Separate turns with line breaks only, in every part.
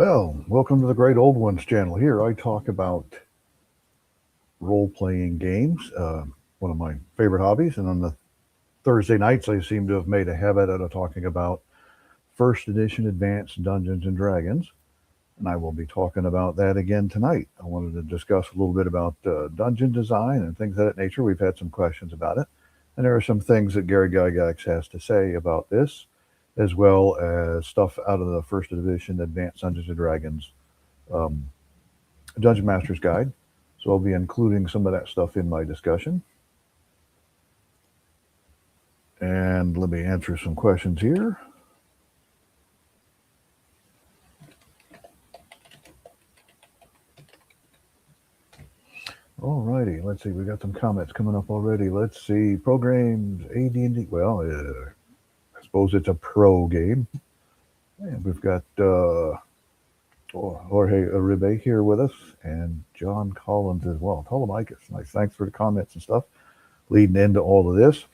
Well, welcome to the Great Old Ones channel. Here I talk about role-playing games, one of my favorite hobbies. And on the Thursday nights, I seem to have made a habit out of talking about first edition advanced Dungeons and Dragons. And I will be talking about that again tonight. I wanted to discuss a little bit about dungeon design and things of that nature. We've had some questions about it. And there are some things that Gary Gygax has to say about this, as well as stuff out of the first edition Advanced Dungeons and Dragons um, Dungeon Master's Guide. So I'll be including some of that stuff in my discussion. And let me answer some questions here. Alrighty, let's see. We got some comments coming up already. Let's see. Pro games, AD&D. Well, I suppose it's a pro game. And we've got Jorge Uribe here with us, and John Collins as well. Ptolemicus, nice. Thanks for the comments and stuff leading into all of this.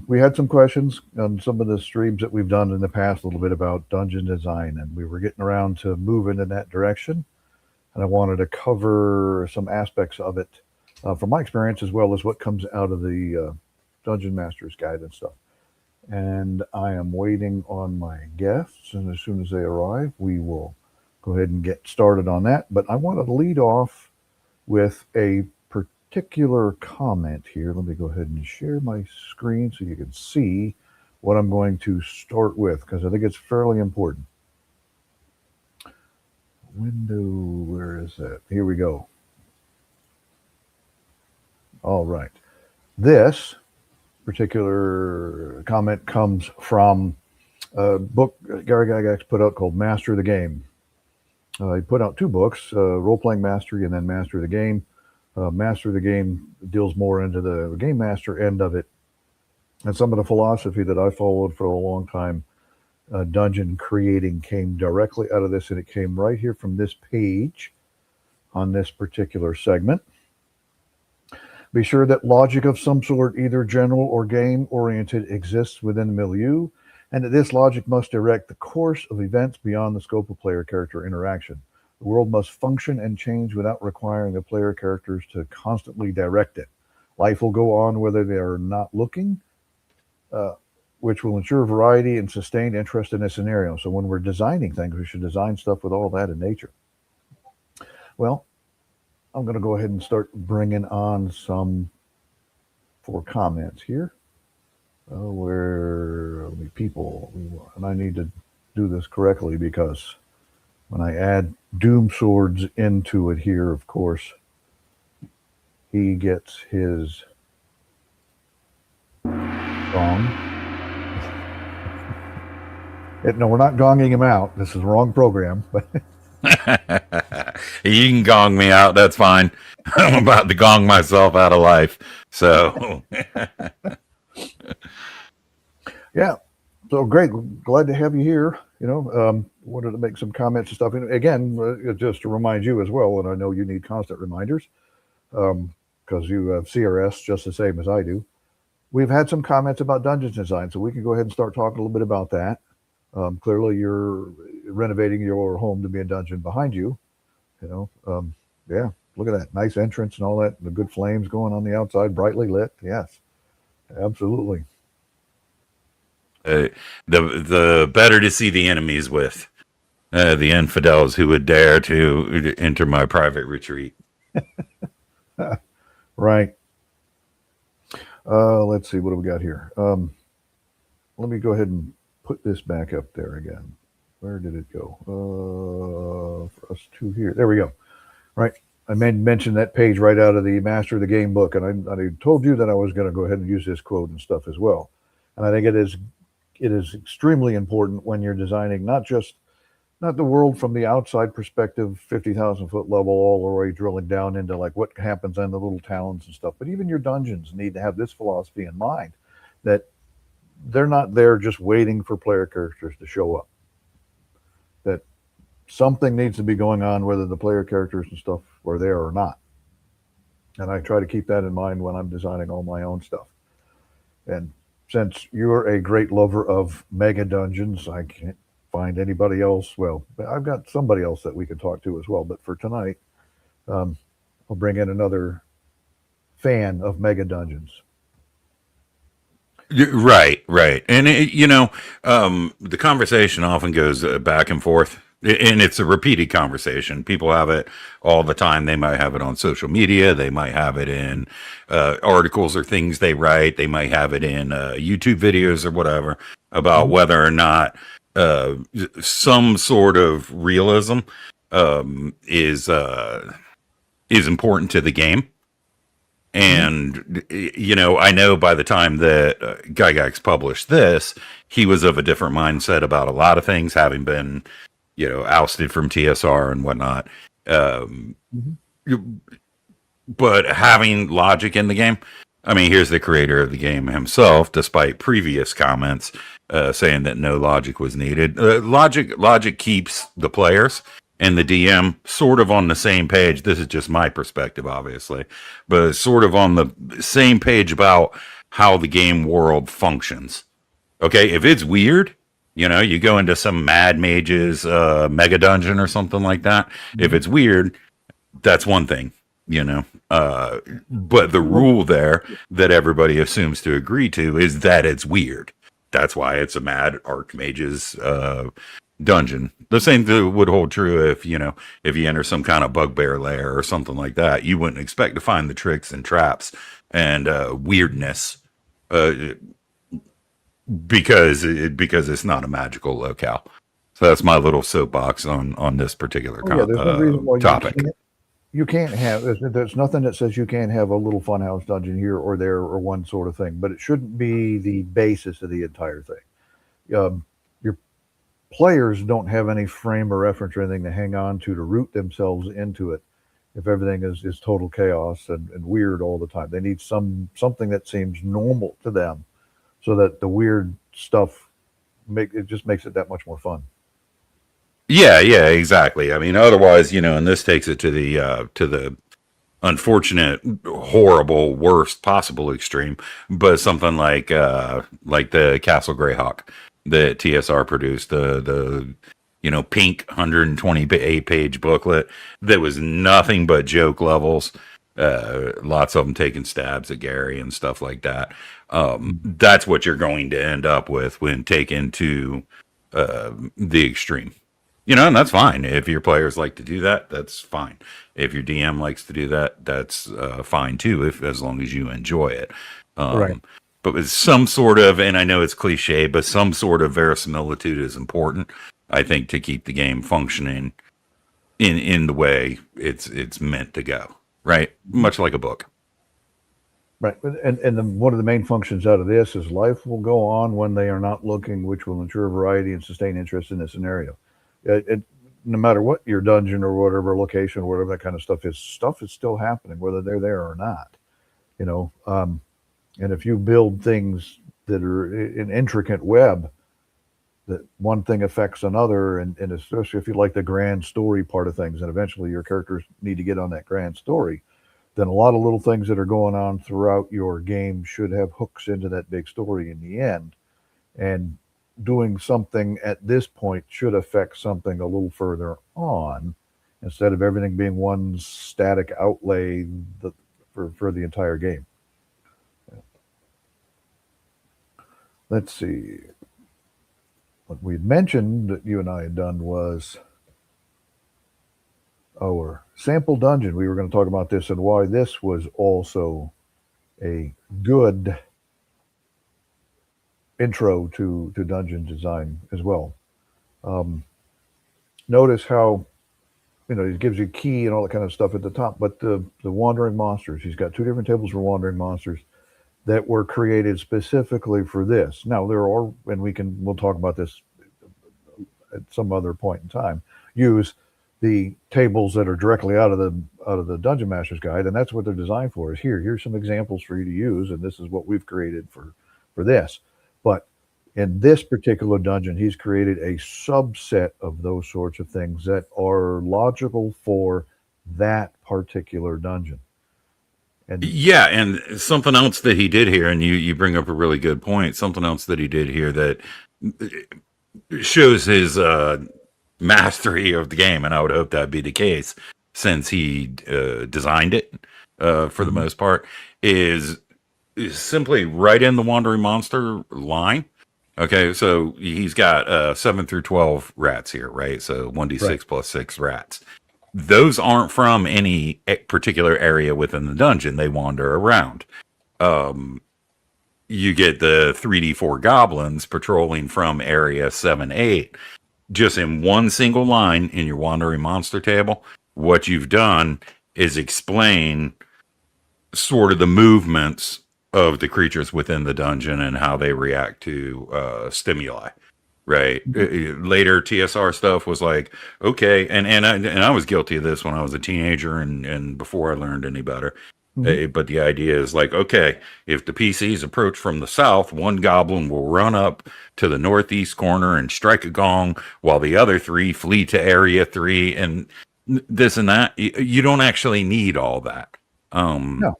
We had some questions on some of the streams that we've done in the past, a little bit about dungeon design, and we were getting around to moving in that direction. And I wanted to cover some aspects of it from my experience, as well as what comes out of the Dungeon Master's Guide and stuff. And I am waiting on my guests, and as soon as they arrive, we will go ahead and get started on that. But I want to lead off with a particular comment here. Let me go ahead and share my screen so you can see what I'm going to start with, because I think it's fairly important. Window, where is that? Here we go. All right. This particular comment comes from a book Gary Gygax put out called Master the Game. He put out two books, Role-Playing Mastery and then Master the Game. Master the Game deals more into the game master end of it. And some of the philosophy that I followed for a long time, dungeon creating, came directly out of this, and it came right here from this page on this particular segment. Be sure that logic of some sort, either general or game-oriented, exists within the milieu, and that this logic must direct the course of events beyond the scope of player-character interaction. The world must function and change without requiring the player characters to constantly direct it. Life will go on whether they are not looking, which will ensure variety and sustained interest in a scenario. So when we're designing things, we should design stuff with all that in nature. Well, I'm going to go ahead and start bringing on some for comments here. Where are we people? And I need to do this correctly, because when I add Doom Swords into it here, of course, he gets his gong. No, we're not gonging him out. This is the wrong program. But
you can gong me out. That's fine. I'm about to gong myself out of life. So,
yeah. So great. Glad to have you here. Wanted to make some comments and stuff. And again, just to remind you as well, and I know you need constant reminders because you have CRS just the same as I do. We've had some comments about dungeons design, so we can go ahead and start talking a little bit about that. Clearly, you're renovating your home to be a dungeon behind you. Yeah, look at that nice entrance and all that. The good flames going on the outside, brightly lit. Yes, absolutely.
the better to see the enemies with the infidels who would dare to enter my private retreat.
Right. Let's see, what do we got here? Let me go ahead and put this back up there again. Where did it go? For us two here. There we go. Right. I mentioned that page right out of the Master of the Game book, and I told you that I was going to go ahead and use this quote and stuff as well. And I think it is extremely important when you're designing not the world from the outside perspective, 50,000 foot level, all the way drilling down into like what happens in the little towns and stuff. But even your dungeons need to have this philosophy in mind, that they're not there just waiting for player characters to show up. That something needs to be going on, whether the player characters and stuff are there or not. And I try to keep that in mind when I'm designing all my own stuff. And since you're a great lover of mega dungeons, I can't find anybody else. Well, I've got somebody else that we can talk to as well. But for tonight, um, I'll bring in another fan of Mega Dungeons.
Right, right. And, the conversation often goes back and forth. And it's a repeated conversation. People have it all the time. They might have it on social media. They might have it in articles or things they write. They might have it in YouTube videos or whatever about whether or not some sort of realism is important to the game. And, I know by the time that Gygax published this, he was of a different mindset about a lot of things, having been, ousted from TSR and whatnot. But having logic in the game, I mean, here's the creator of the game himself, despite previous comments saying that no logic was needed. Logic keeps the players and the DM sort of on the same page. This is just my perspective, obviously, but sort of on the same page about how the game world functions. Okay, if it's weird, you go into some Mad Mage's mega dungeon or something like that. If it's weird, that's one thing, but the rule there that everybody assumes to agree to is that it's weird. That's why it's a Mad Archmage's dungeon. The same thing would hold true if you enter some kind of bugbear lair or something like that. You wouldn't expect to find the tricks and traps and weirdness because it's not a magical locale. So that's my little soapbox on this particular
there's no reason why
topic.
You can't have. There's nothing that says you can't have a little funhouse dungeon here or there or one sort of thing, but it shouldn't be the basis of the entire thing. Your players don't have any frame or reference or anything to hang on to root themselves into it. If everything is total chaos and weird all the time, they need something that seems normal to them, so that the weird stuff just makes it that much more fun.
Yeah, exactly. I mean, otherwise, and this takes it to the unfortunate, horrible, worst possible extreme. But something like the Castle Greyhawk that TSR produced, the pink 128-page booklet that was nothing but joke levels. Lots of them taking stabs at Gary and stuff like that. That's what you're going to end up with when taken to the extreme. And that's fine. If your players like to do that, that's fine. If your DM likes to do that, that's fine too, as long as you enjoy it.
Right.
But with some sort of, and I know it's cliche, but some sort of verisimilitude is important, I think, to keep the game functioning in the way it's meant to go. Right? Much like a book.
Right. And one of the main functions out of this is life will go on when they are not looking, which will ensure variety and sustain interest in the scenario. No matter what your dungeon or whatever location or whatever that kind of stuff is still happening, whether they're there or not. And if you build things that are an intricate web, that one thing affects another, and especially if you like the grand story part of things, and eventually your characters need to get on that grand story, then a lot of little things that are going on throughout your game should have hooks into that big story in the end. And doing something at this point should affect something a little further on, instead of everything being one static outlay for the entire game. Let's see. What we mentioned that you and I had done was our sample dungeon. We were going to talk about this and why this was also a good intro to dungeon design as well. Notice how it gives you key and all that kind of stuff at the top, but the wandering monsters, he's got two different tables for wandering monsters that were created specifically for this. Now there are, and we'll talk about this at some other point in time, use the tables that are directly out of the Dungeon Master's Guide, and that's what they're designed for. Is here's some examples for you to use, and this is what we've created for this. But in this particular dungeon, he's created a subset of those sorts of things that are logical for that particular dungeon.
And something else that he did here, and you bring up a really good point, something else that he did here that shows his mastery of the game, and I would hope that'd be the case since he designed it for the most part. Is simply right in the Wandering Monster line. Okay, so he's got 7 through 12 rats here, right? So 1d6 plus 6 rats. Those aren't from any particular area within the dungeon. They wander around. You get the 3d4 goblins patrolling from area 7, 8. Just in one single line in your Wandering Monster table, what you've done is explain sort of the movements of the creatures within the dungeon and how they react to stimuli. Right. Later TSR stuff was like, okay, and I was guilty of this when I was a teenager and before I learned any better. But the idea is like, okay, if the PCs approach from the south, one goblin will run up to the northeast corner and strike a gong while the other 3 flee to area 3 and this and that. You don't actually need all that.
No.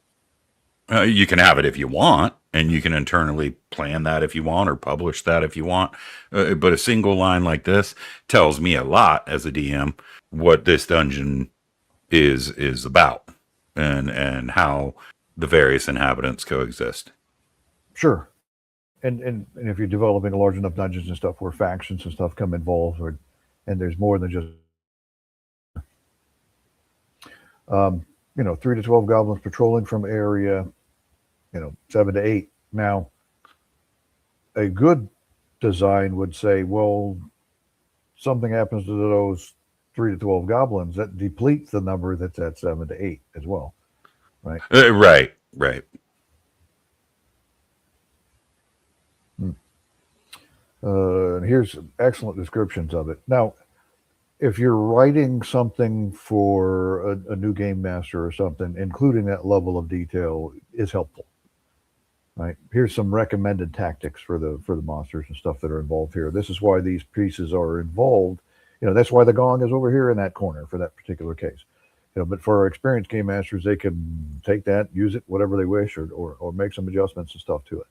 You can have it if you want, and you can internally plan that if you want, or publish that if you want. But a single line like this tells me a lot as a DM what this dungeon is about, and how the various inhabitants coexist.
Sure. And if you're developing a large enough dungeons and stuff where factions and stuff come involved, and there's more than just 3 to 12 goblins patrolling from area 7 to 8. Now, a good design would say, well, something happens to those 3 to 12 goblins, that depletes the number that's at 7 to 8 as well, right?
Right.
And here's excellent descriptions of it. Now, if you're writing something for a new game master or something, including that level of detail is helpful. Right. Here's some recommended tactics for the monsters and stuff that are involved here. This is why these pieces are involved. That's why the gong is over here in that corner for that particular case. But for our experienced game masters, they can take that, use it, whatever they wish, or make some adjustments and stuff to it.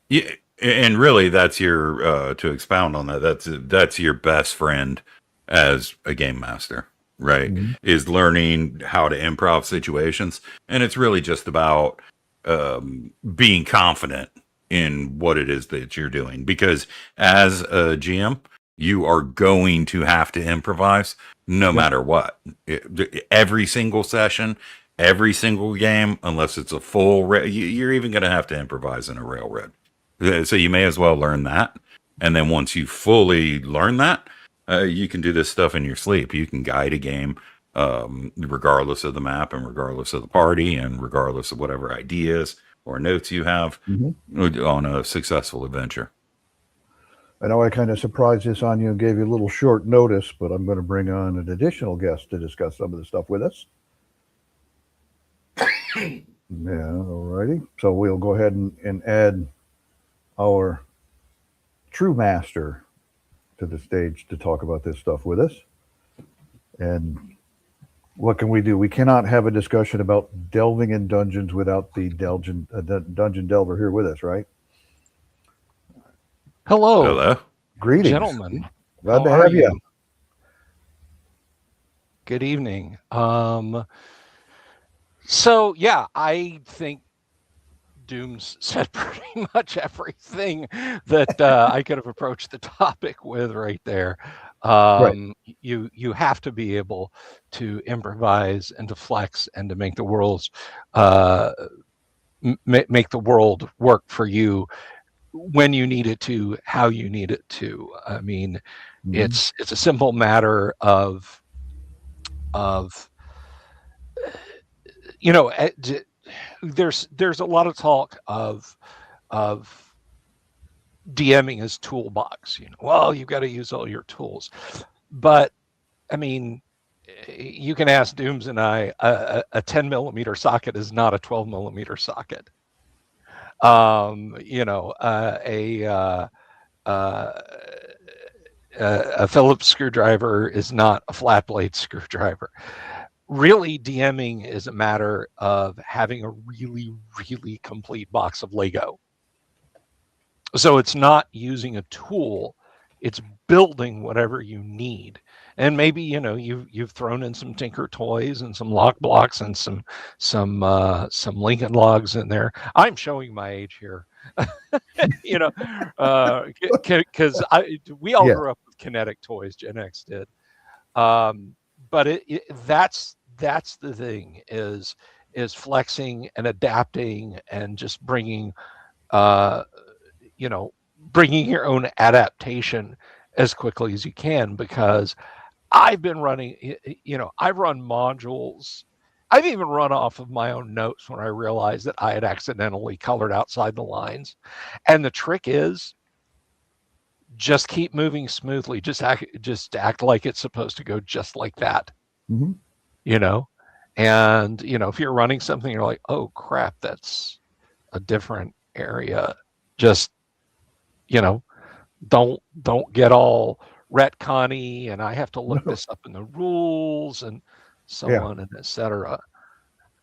Yeah, and really, that's your to expound on that. That's your best friend as a game master, right? Is learning how to improv situations, and it's really just about being confident in what it is that you're doing. Because as a GM, you are going to have to improvise no matter what. Every single session, every single game, unless it's a full, you're even going to have to improvise in a railroad. So you may as well learn that. And then once you fully learn that, you can do this stuff in your sleep. You can guide a game regardless of the map and regardless of the party and regardless of whatever ideas or notes you have on a successful adventure.
I know I kind of surprised this on you and gave you a little short notice, but I'm going to bring on an additional guest to discuss some of the stuff with us. Yeah, all righty. So we'll go ahead and add our true master to the stage to talk about this stuff with us. And what can we do? We cannot have a discussion about delving in dungeons without the dungeon delver here with us, right?
Hello.
Greetings.
Gentlemen.
Glad to have you.
Good evening. So, yeah, I think Doom's said pretty much everything that I could have approached the topic with right there.
Right.
You have to be able to improvise and to flex and to make the worlds make the world work for you when you need it to, how you need it to. I mean, it's a simple matter of there's a lot of talk of DMing as toolbox. Well, you've got to use all your tools, but I mean, you can ask Dooms and I. A 10 millimeter socket is not a 12 millimeter socket. A Phillips screwdriver is not a flat blade screwdriver. Really, DMing is a matter of having a really, really complete box of Lego. So it's not using a tool It's building whatever you need. And maybe, you know, you've thrown in some Tinker toys and some lock blocks and some Lincoln logs in there. I'm showing my age here. You know, because we all
Yeah.
grew up with kinetic toys. Gen X did. But that's the thing is flexing and adapting and just bringing you know, bringing your own adaptation as quickly as you can, because I've been running, you know, I've run modules. I've even run off of my own notes when I realized that I had accidentally colored outside the lines. And the trick is just keep moving smoothly. Just act like it's supposed to go just like that.
Mm-hmm.
You know? And, you know, if you're running something, you're like, oh crap, that's a different area. Just, you know, don't get all retconny and I have to look this up in the rules and so on and etc.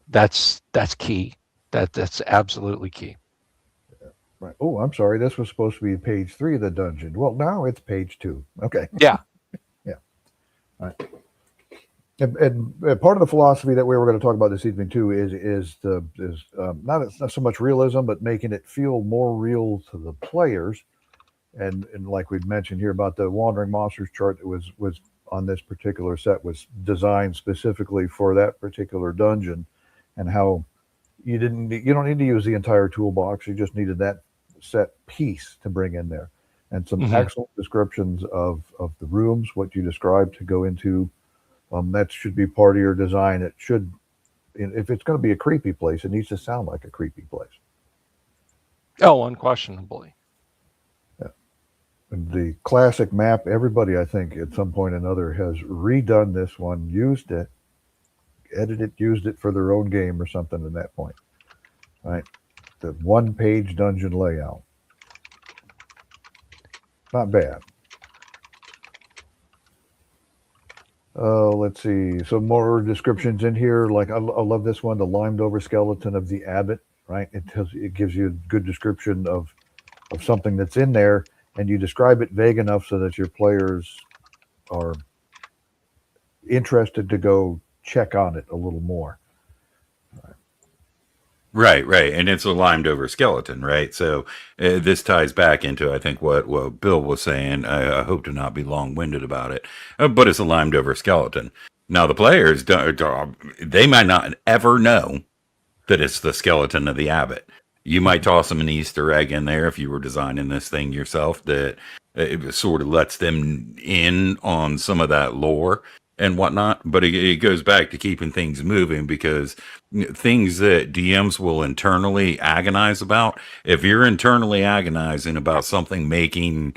That's key. That's absolutely key.
Right. Oh, I'm sorry. This was supposed to be page 3 of the dungeon. Well, now it's page 2. Okay.
Yeah.
Yeah. All right. And part of the philosophy that we were going to talk about this evening too is not so much realism, but making it feel more real to the players. And like we'd mentioned here about the Wandering Monsters chart that was on this particular set was designed specifically for that particular dungeon, and how you don't need to use the entire toolbox. You just needed that set piece to bring in there, and some excellent descriptions of the rooms, what you described to go into. That should be part of your design. It should, if it's going to be a creepy place, it needs to sound like a creepy place.
Oh, unquestionably.
Yeah. And the classic map, everybody, I think, at some point or another has redone this one, used it, edited, used it for their own game or something at that point. Right? The one-page dungeon layout. Not bad. Let's see. Some more descriptions in here. Like I love this one, the limed over skeleton of the abbot. Right? It gives you a good description of something that's in there, and you describe it vague enough so that your players are interested to go check on it a little more.
Right, and it's a limed over skeleton, right? So this ties back into, I think, what Bill was saying. I hope to not be long-winded about it, but it's a limed over skeleton. Now the players they might not ever know that it's the skeleton of the abbot. You might toss them an Easter egg in there if you were designing this thing yourself that it sort of lets them in on some of that lore and whatnot, but it goes back to keeping things moving, because things that DMs will internally agonize about, if you're internally agonizing about something making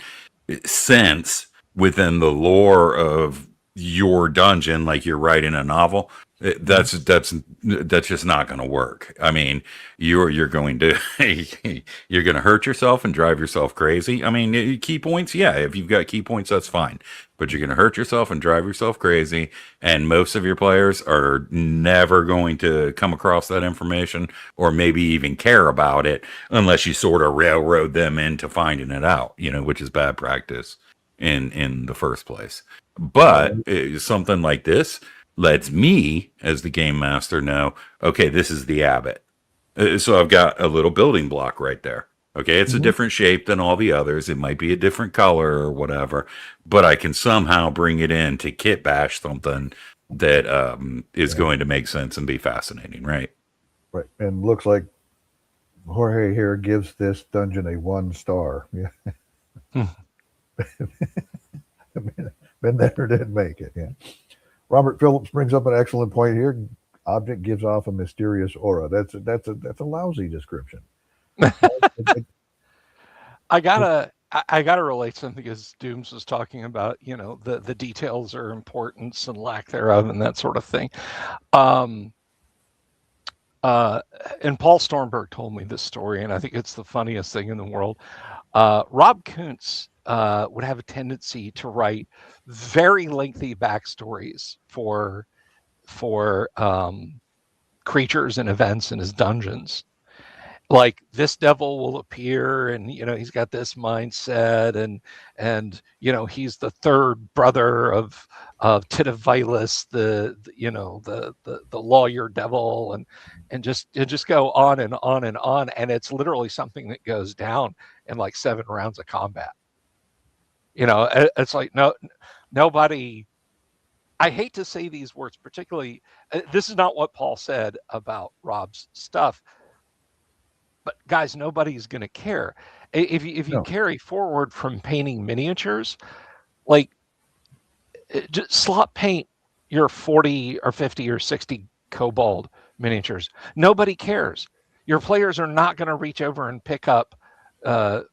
sense within the lore of your dungeon, like you're writing a novel, that's just not going to work. I mean, you're going to you're going to hurt yourself and drive yourself crazy. I mean, key points, yeah, if you've got key points, that's fine, but you're going to hurt yourself and drive yourself crazy, and most of your players are never going to come across that information or maybe even care about it unless you sort of railroad them into finding it out, which is bad practice in the first place. But something like this lets me, as the game master, know, okay, this is the abbot. So I've got a little building block right there. Okay, it's a different shape than all the others. It might be a different color or whatever, but I can somehow bring it in to kit bash something that is going to make sense and be fascinating, right?
Right, and looks like Jorge here gives this dungeon a 1 star. Yeah. Been there, didn't make it. Yeah. Robert Phillips brings up an excellent point here. Object gives off a mysterious aura. That's a lousy description.
I gotta relate something, because Dooms was talking about, the details or importance and lack thereof and that sort of thing. And Paul Stormberg told me this story, and I think it's the funniest thing in the world. Rob Kuntz would have a tendency to write very lengthy backstories for creatures and events in his dungeons. like this devil will appear, and he's got this mindset, and he's the third brother of Titivilus, the lawyer devil, and just go on and on and on, and it's literally something that goes down in like 7 rounds of combat. It's like nobody. I hate to say these words, particularly. This is not what Paul said about Rob's stuff, but guys, nobody's going to care. If you carry forward from painting miniatures, like just slot paint your 40 or 50 or 60 kobold miniatures. Nobody cares. Your players are not going to reach over and pick up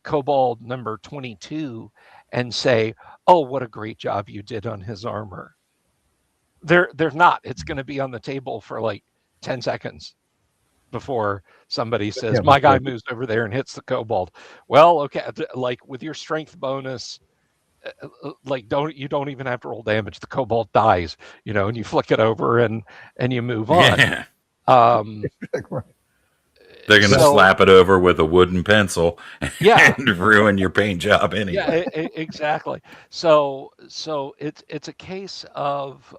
kobold number 22 and say, "Oh, what a great job you did on his armor." They're not. It's going to be on the table for like 10 seconds before somebody says, "My guy moves over there and hits the kobold." Well, okay, like with your strength bonus, like you don't even have to roll damage. The kobold dies, and you flick it over and you move on.
Yeah.
Right.
They're going to slap it over with a wooden pencil and ruin your paint job anyway.
Yeah, exactly. So it's a case of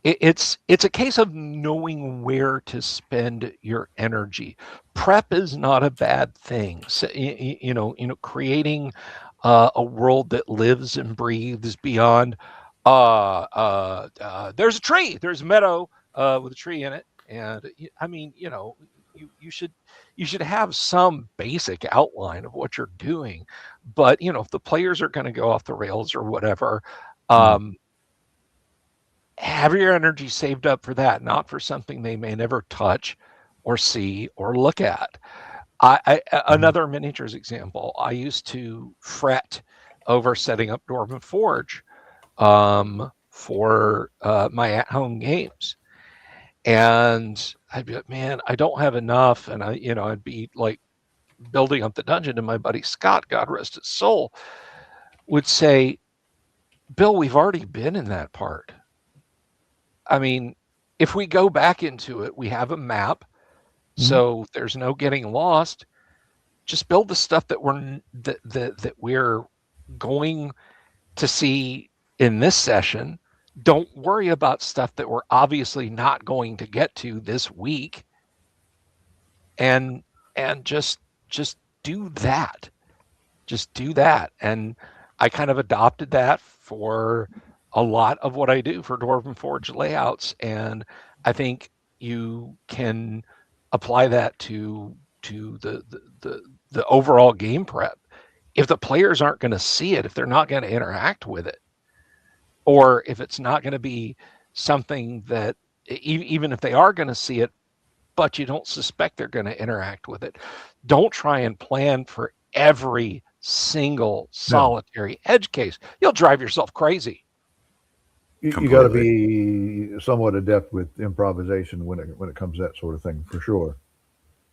it's a case of knowing where to spend your energy. Prep is not a bad thing. So, creating a world that lives and breathes beyond. There's a tree. There's a meadow with a tree in it, and I mean, you should have some basic outline of what you're doing. But if the players are going to go off the rails or whatever. Have your energy saved up for that, not for something they may never touch or see or look at. Another miniatures example, I used to fret over setting up Dwarven Forge for my at-home games. And I'd be like, man, I don't have enough. And I'd be like building up the dungeon, and my buddy Scott, God rest his soul, would say, "Bill, we've already been in that part. I mean, if we go back into it, we have a map, so there's no getting lost. Just build the stuff that we're going to see in this session. Don't worry about stuff that we're obviously not going to get to this week, and just do that. Just do that." And I kind of adopted that for a lot of what I do for Dwarven Forge layouts, and I think you can apply that to the overall game prep. If the players aren't going to see it, if they're not going to interact with it, or if it's not going to be something that, even if they are going to see it, but you don't suspect they're going to interact with it, don't try and plan for every single solitary edge case. You'll drive yourself crazy.
You got to be somewhat adept with improvisation when it comes to that sort of thing, for sure.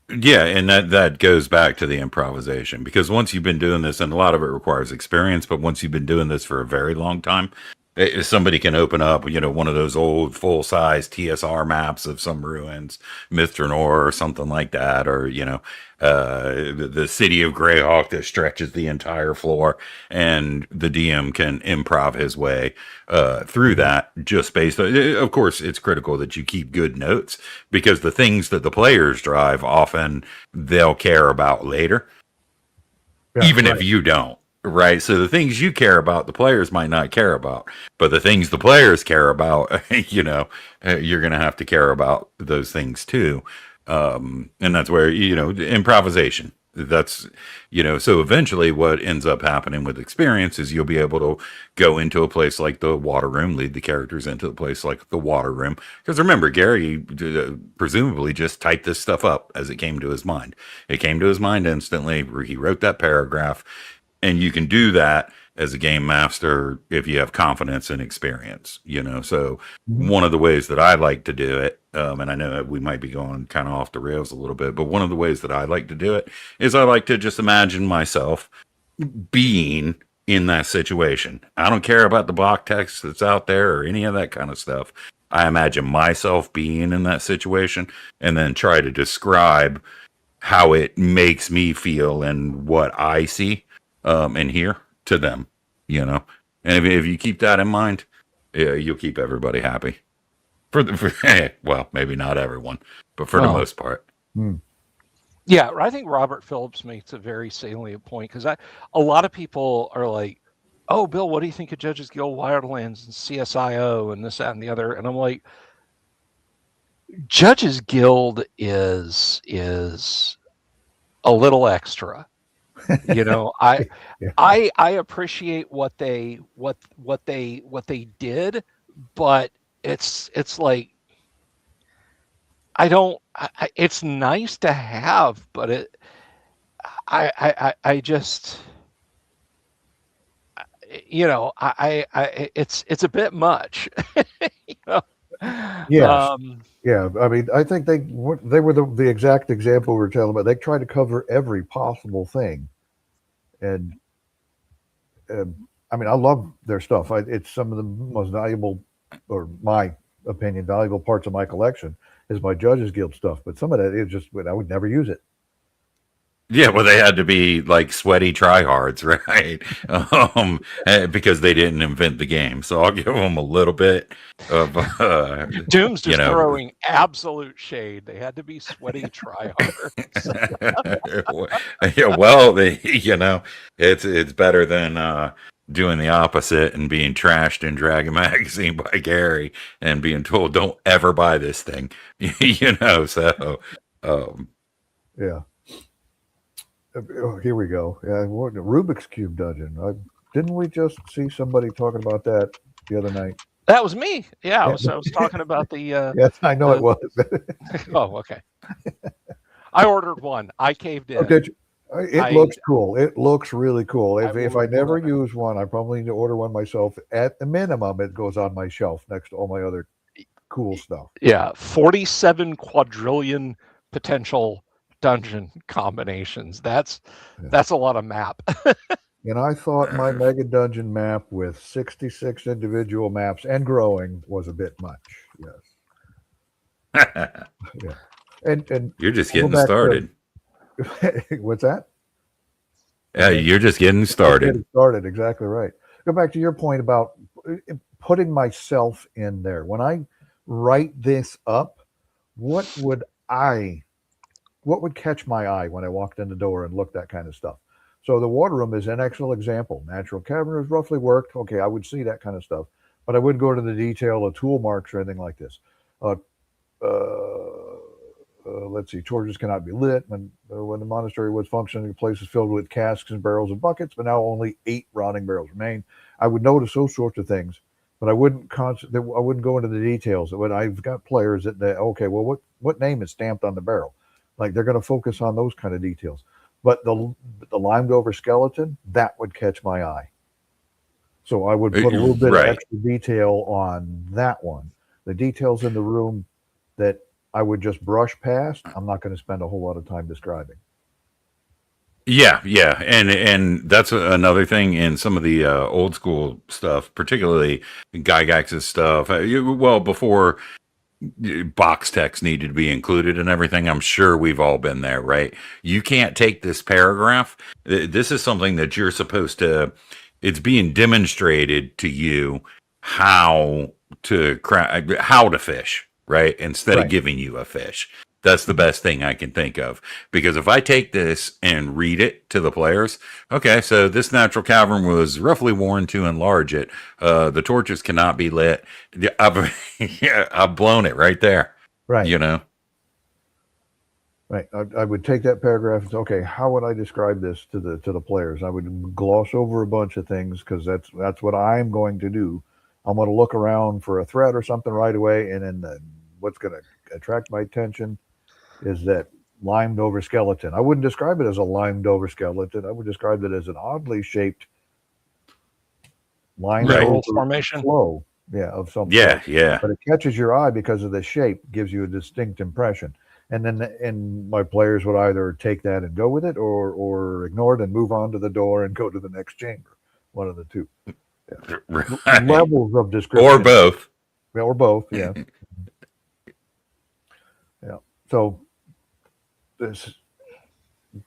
Yeah, and that goes back to the improvisation, because once you've been doing this, and a lot of it requires experience, but once you've been doing this for a very long time, somebody can open up, one of those old full-size TSR maps of some ruins, Mithranor or something like that, or the city of Greyhawk that stretches the entire floor, and the DM can improv his way through that, just based on, of course, it's critical that you keep good notes, because the things that the players drive, often they'll care about later, even if you don't. Right. So the things you care about, the players might not care about, but the things the players care about, you're going to have to care about those things too. And that's where, improvisation, that's, so eventually what ends up happening with experience is you'll be able to go into a place like the water room, lead the characters into a place like the water room. Because remember, Gary presumably just typed this stuff up as it came to his mind. It came to his mind instantly. He wrote that paragraph. And you can do that as a game master if you have confidence and experience, So one of the ways that I like to do it, and I know we might be going kind of off the rails a little bit, but one of the ways that I like to do it is I like to just imagine myself being in that situation. I don't care about the block text that's out there or any of that kind of stuff. I imagine myself being in that situation, and then try to describe how it makes me feel and what I see and hear to them, you know. And if you keep that in mind, you'll keep everybody happy. Well, maybe not everyone, but for the most part.
Yeah, I think Robert Phillips makes a very salient point, because a lot of people are like, "Oh, Bill, what do you think of Judges Guild Wildlands and CSIO and this, that, and the other?" And I'm like, Judges Guild is a little extra. You know, I
Yeah.
I appreciate what they did, but it's like, I don't. It's nice to have, but I just, you know, it's a bit much. You know?
Yes. Yeah, I mean, I think they were the exact example we were telling about. They tried to cover every possible thing, and I mean, I love their stuff. It's some of the most valuable, or my opinion, valuable parts of my collection is my Judges Guild stuff. But some of that is just I would never use it.
Yeah, well, they had to be like sweaty tryhards, right? Because they didn't invent the game. So I'll give them a little bit of,
Doom's
you
just
know,
throwing absolute shade. They had to be sweaty tryhards.
yeah, well, you know, it's better than doing the opposite and being trashed in Dragon Magazine by Gary and being told don't ever buy this thing, you know. So,
Yeah. Oh, here we go. Yeah, Rubik's Cube Dungeon. Didn't we just see somebody talking about that the other night?
That was me. Yeah, I was talking about the.
Yes, I know it was.
Oh, okay. I ordered one. I caved in.
Oh, did you? It looks cool. It looks really cool. If I never
ordered one.
use one, I probably need to order one myself. At the minimum, it goes on my shelf next to all my other cool stuff.
Yeah, 47 quadrillion potential dungeon combinations. That's a lot of map.
And I thought my Mega Dungeon map with 66 individual maps and growing was a bit much. Yes. Yeah. And
you're just
go
getting
back
started.
What's that?
Yeah, you're just getting started.
Exactly right. Go back to your point about putting myself in there. When I write this up, what would catch my eye when I walked in the door and looked that kind of stuff? So the water room is an excellent example. Natural cavern is roughly worked. Okay, I would see that kind of stuff, but I wouldn't go to the detail of tool marks or anything like this. Let's see, torches cannot be lit. When the monastery was functioning, the place is filled with casks and barrels and buckets, but now only 8 rotting barrels remain. I would notice those sorts of things, but I wouldn't go into the details. When I've got players okay, well, what name is stamped on the barrel? Like, they're going to focus on those kind of details. But the limed over skeleton, that would catch my eye. So I would put a little bit of extra detail on that one. The details in the room that I would just brush past, I'm not going to spend a whole lot of time describing.
Yeah, and that's another thing in some of the old school stuff, particularly Gygax's stuff. Well, before box text needed to be included and everything, I'm sure we've all been there, right? You can't take this paragraph. This is something that you're supposed to. It's being demonstrated to you how to fish, right? Instead of giving you a fish. That's the best thing I can think of. Because if I take this and read it to the players, okay, so this natural cavern was roughly worn to enlarge it. The torches cannot be lit. I've blown it right there.
Right.
You know?
Right. I would take that paragraph and say, okay, how would I describe this to the players? I would gloss over a bunch of things because that's what I'm going to do. I'm going to look around for a threat or something right away, and then what's going to attract my attention is that limed over skeleton. I wouldn't describe it as a limed over skeleton. I would describe it as an oddly shaped limed over
formation
flow. Yeah, of something.
Yeah.
But it catches your eye because of the shape, gives you a distinct impression. And my players would either take that and go with it or ignore it and move on to the door and go to the next chamber. One of the two. Yeah.
Right.
Levels of description.
Or both.
Yeah, or both. Yeah. Yeah. So there's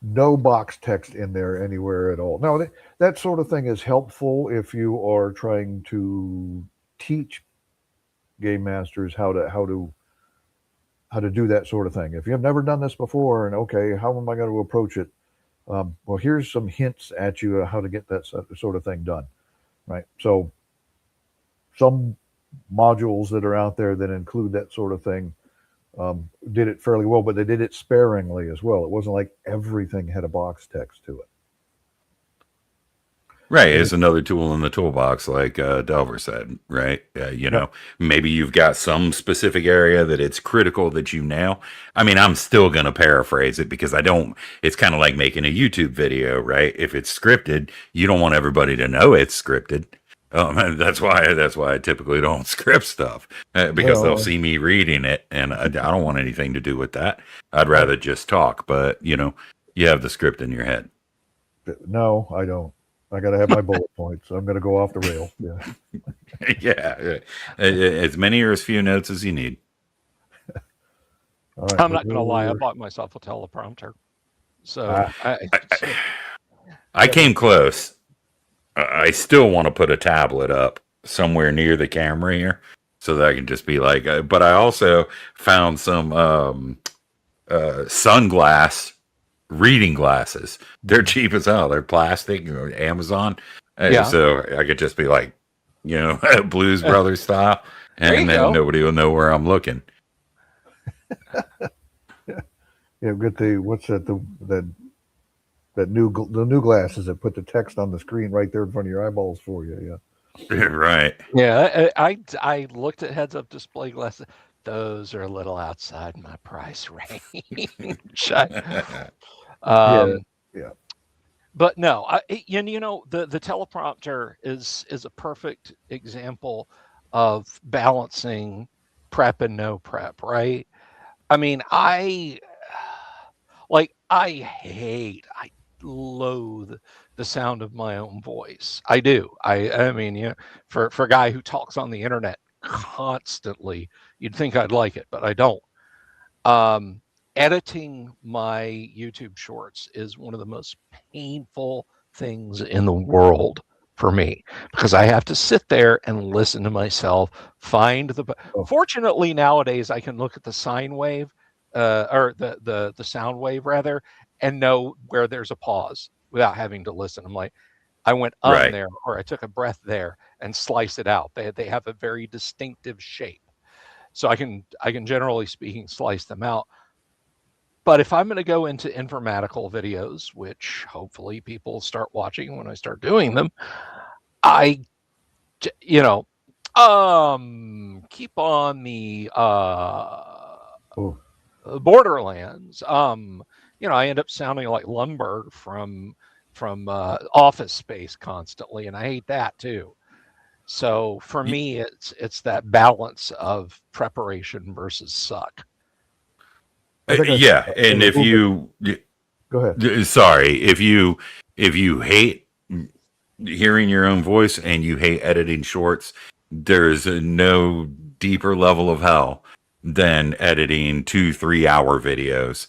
no box text in there anywhere at all. Now that sort of thing is helpful if you are trying to teach game masters how to do that sort of thing. If you have never done this before, and okay, how am I going to approach it? Well, here's some hints at you how to get that sort of thing done, right? So some modules that are out there that include that sort of thing did it fairly well, but they did it sparingly as well. It wasn't like everything had a box text to it.
Right, it's another tool in the toolbox, like Delver said. Right, you know, maybe you've got some specific area that it's critical that you nail. I mean, I'm still going to paraphrase it because I don't. It's kind of like making a YouTube video, right? If it's scripted, you don't want everybody to know it's scripted. And that's why I typically don't script stuff because they'll see me reading it, and I don't want anything to do with that. I'd rather just talk. But you know, you have the script in your head.
No, I don't. I got to have my bullet points. So I'm going to go off the rail. Yeah.
Yeah, as many or as few notes as you need.
All right,
I'm not going to lie. I bought myself a teleprompter. So
I came close. I still want to put a tablet up somewhere near the camera here so that I can just be like, but I also found some sunglass reading glasses. They're cheap as hell. They're plastic, Amazon. So I could just be like, you know, Blues Brothers style, and then nobody will know where I'm looking.
Yeah, get the what's that the new glasses that put the text on the screen right there in front of your eyeballs for you. Yeah.
Right.
Yeah, I looked at heads-up display glasses. Those are a little outside my price range.
Yeah.
But no, you know, the teleprompter is a perfect example of balancing prep and no prep, right? I mean, I loathe the sound of my own voice. I do. I mean, you know, for a guy who talks on the internet constantly, you'd think I'd like it, but I don't. Editing my YouTube shorts is one of the most painful things in the world for me because I have to sit there and listen to myself find the. Fortunately, nowadays I can look at the sine wave, or the sound wave rather, and know where there's a pause without having to listen. I'm like, I went there, or I took a breath there, and slice it out. They have a very distinctive shape, so I can generally speaking slice them out. But if I'm going to go into informatical videos, which hopefully people start watching when I start doing them, I, you know, keep on the Borderlands. You know, I end up sounding like Lundberg from Office Space constantly, and I hate that too. So for me, it's that balance of preparation versus suck.
Yeah, and if you
go ahead,
sorry, if you hate hearing your own voice and you hate editing shorts, there's no deeper level of hell than editing 2-3 hour videos.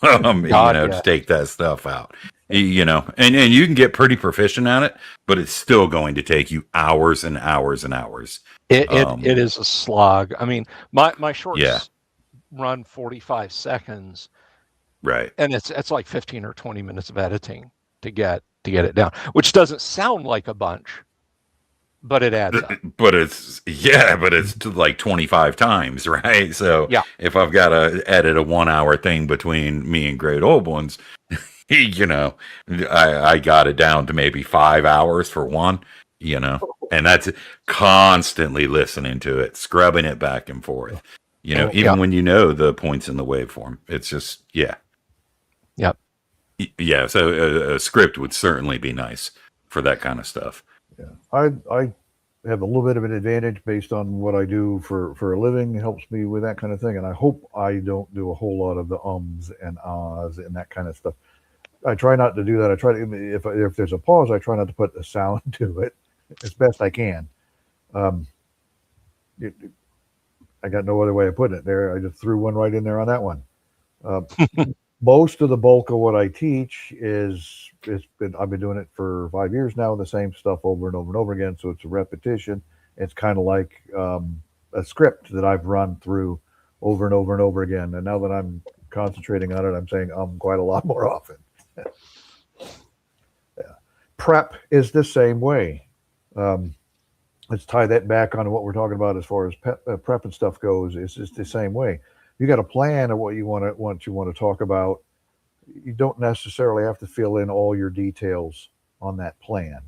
To take that stuff out, you know, and you can get pretty proficient at it, but it's still going to take you hours and hours and hours.
It is a slog. I mean, my shorts run 45 seconds,
right,
and it's like 15 or 20 minutes of editing to get it down, which doesn't sound like a bunch, but it adds up.
But it's like 25 times, right? So if I've got to edit a 1 hour thing between me and Great Old Ones, you know, I got it down to maybe 5 hours for one, you know, and that's constantly listening to it, scrubbing it back and forth. You know, even when you know the points in the waveform, it's just,
Yep.
Yeah. So a script would certainly be nice for that kind of stuff.
Yeah. I have a little bit of an advantage based on what I do for a living. It helps me with that kind of thing. And I hope I don't do a whole lot of the ums and ahs and that kind of stuff. I try not to do that. I try to, if there's a pause, I try not to put a sound to it as best I can. I got no other way of putting it there. I just threw one right in there on that one. Most of the bulk of what I teach I've been doing it for 5 years now, the same stuff over and over and over again. So it's a repetition. It's kind of like a script that I've run through over and over and over again. And now that I'm concentrating on it, I'm saying quite a lot more often. Yeah. Prep is the same way. Let's tie that back on what we're talking about as far as prep and stuff goes. It's just the same way. You got a plan of what you want to talk about. You don't necessarily have to fill in all your details on that plan.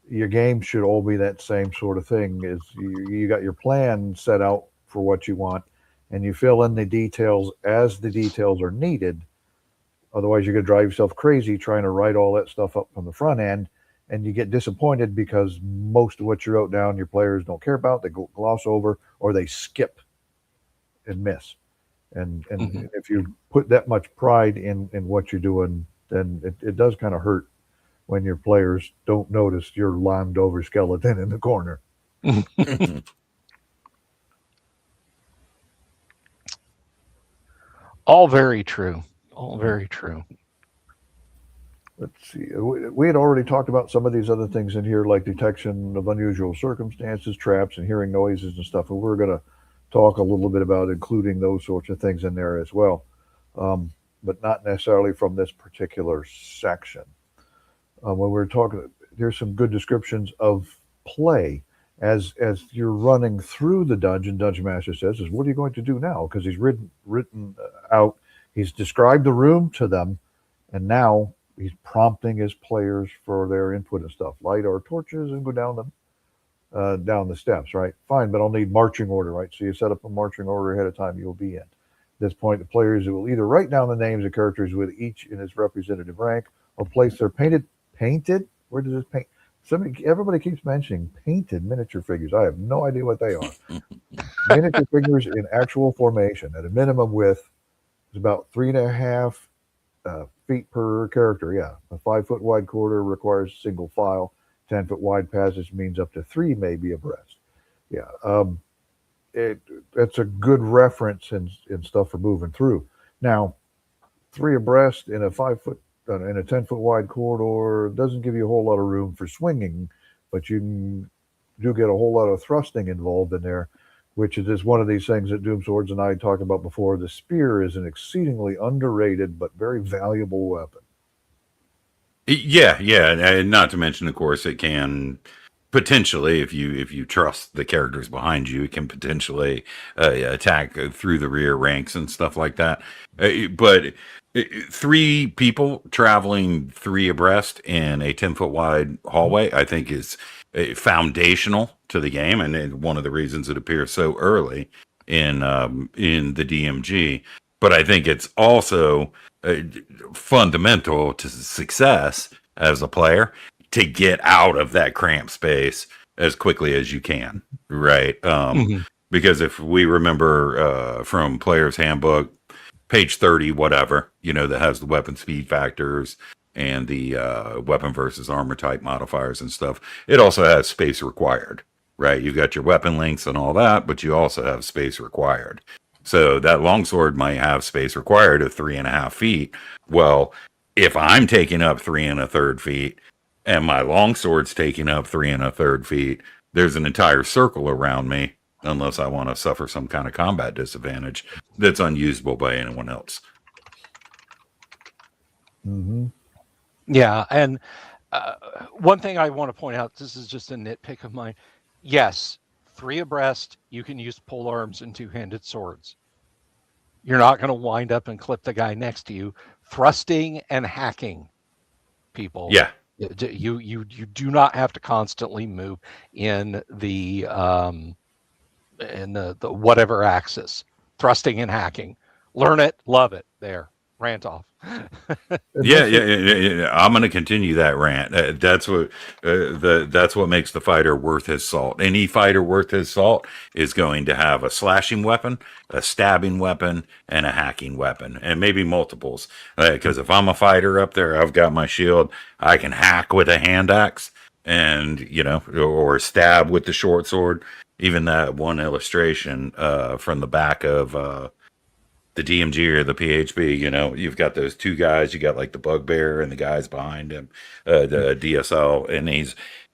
Your game should all be that same sort of thing. Is you got your plan set out for what you want, and you fill in the details as the details are needed. Otherwise, you're going to drive yourself crazy trying to write all that stuff up on the front end, and you get disappointed because most of what you wrote down your players don't care about. They gloss over or they skip and miss. And if you put that much pride in what you're doing, then it does kind of hurt when your players don't notice your limed over skeleton in the corner.
All very true. All very true.
Let's see. We had already talked about some of these other things in here, like detection of unusual circumstances, traps, and hearing noises and stuff. And we're going to talk a little bit about including those sorts of things in there as well, but not necessarily from this particular section. When we're talking, there's some good descriptions of play as you're running through the dungeon. Dungeon Master says, "Is what are you going to do now?" Because he's written out, he's described the room to them, and now he's prompting his players for their input and stuff. Light our torches and go down the steps, right? Fine, but I'll need marching order, right? So you set up a marching order ahead of time, you'll be in. At this point, the players will either write down the names of characters with each in its representative rank or place their painted? Where does this paint? Everybody keeps mentioning painted miniature figures. I have no idea what they are. Miniature figures in actual formation at a minimum width is about 3.5 feet per character. Yeah, a 5-foot wide corridor requires single file. 10-foot wide passage means up to 3 may be abreast. Yeah, it's a good reference and stuff for moving through. Now, 3 abreast in a 5-foot in a 10-foot wide corridor doesn't give you a whole lot of room for swinging, but you do get a whole lot of thrusting involved in there, which is just one of these things that Doom Swords and I talked about before. The spear is an exceedingly underrated but very valuable weapon.
Yeah, and not to mention, of course, it can potentially, if you trust the characters behind you, it can potentially attack through the rear ranks and stuff like that. But 3 people traveling 3 abreast in a 10-foot wide hallway, I think, is foundational to the game, and one of the reasons it appears so early in the DMG. But I think it's also fundamental to success as a player to get out of that cramped space as quickly as you can, right? Because if we remember from Player's Handbook, page 30, whatever, that has the weapon speed factors and the weapon versus armor type modifiers and stuff, it also has space required, right? You've got your weapon links and all that, but you also have space required. So that longsword might have space required of 3.5 feet. Well, if I'm taking up 3 1/3 feet and my longsword's taking up 3 1/3 feet, there's an entire circle around me, unless I want to suffer some kind of combat disadvantage that's unusable by anyone else.
Mm-hmm.
Yeah, and one thing I want to point out, this is just a nitpick of mine. Yes, 3 abreast, you can use pole arms and 2-handed swords. You're not going to wind up and clip the guy next to you. Thrusting and hacking, people.
Yeah.
You do not have to constantly move in the whatever axis. Thrusting and hacking. Learn it, love it. There. Rant off.
Yeah. I'm going to continue that rant. That's what makes the fighter worth his salt. Any fighter worth his salt is going to have a slashing weapon, a stabbing weapon, and a hacking weapon, and maybe multiples. Because if I'm a fighter up there, I've got my shield. I can hack with a hand axe, and or stab with the short sword. Even that one illustration from the back of the DMG or the PHB, you know, you've got those two guys. You got like the Bugbear and the guys behind him, the DSL, and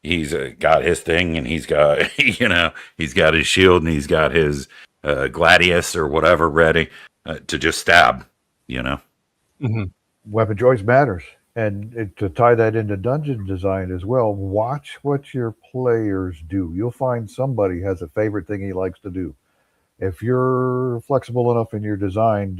he's got his thing, and he's got he's got his shield, and he's got his gladius or whatever ready to just stab. You know.
Mm-hmm.
Weapon choice matters. And to tie that into dungeon design as well, watch what your players do. You'll find somebody has a favorite thing he likes to do. If you're flexible enough in your design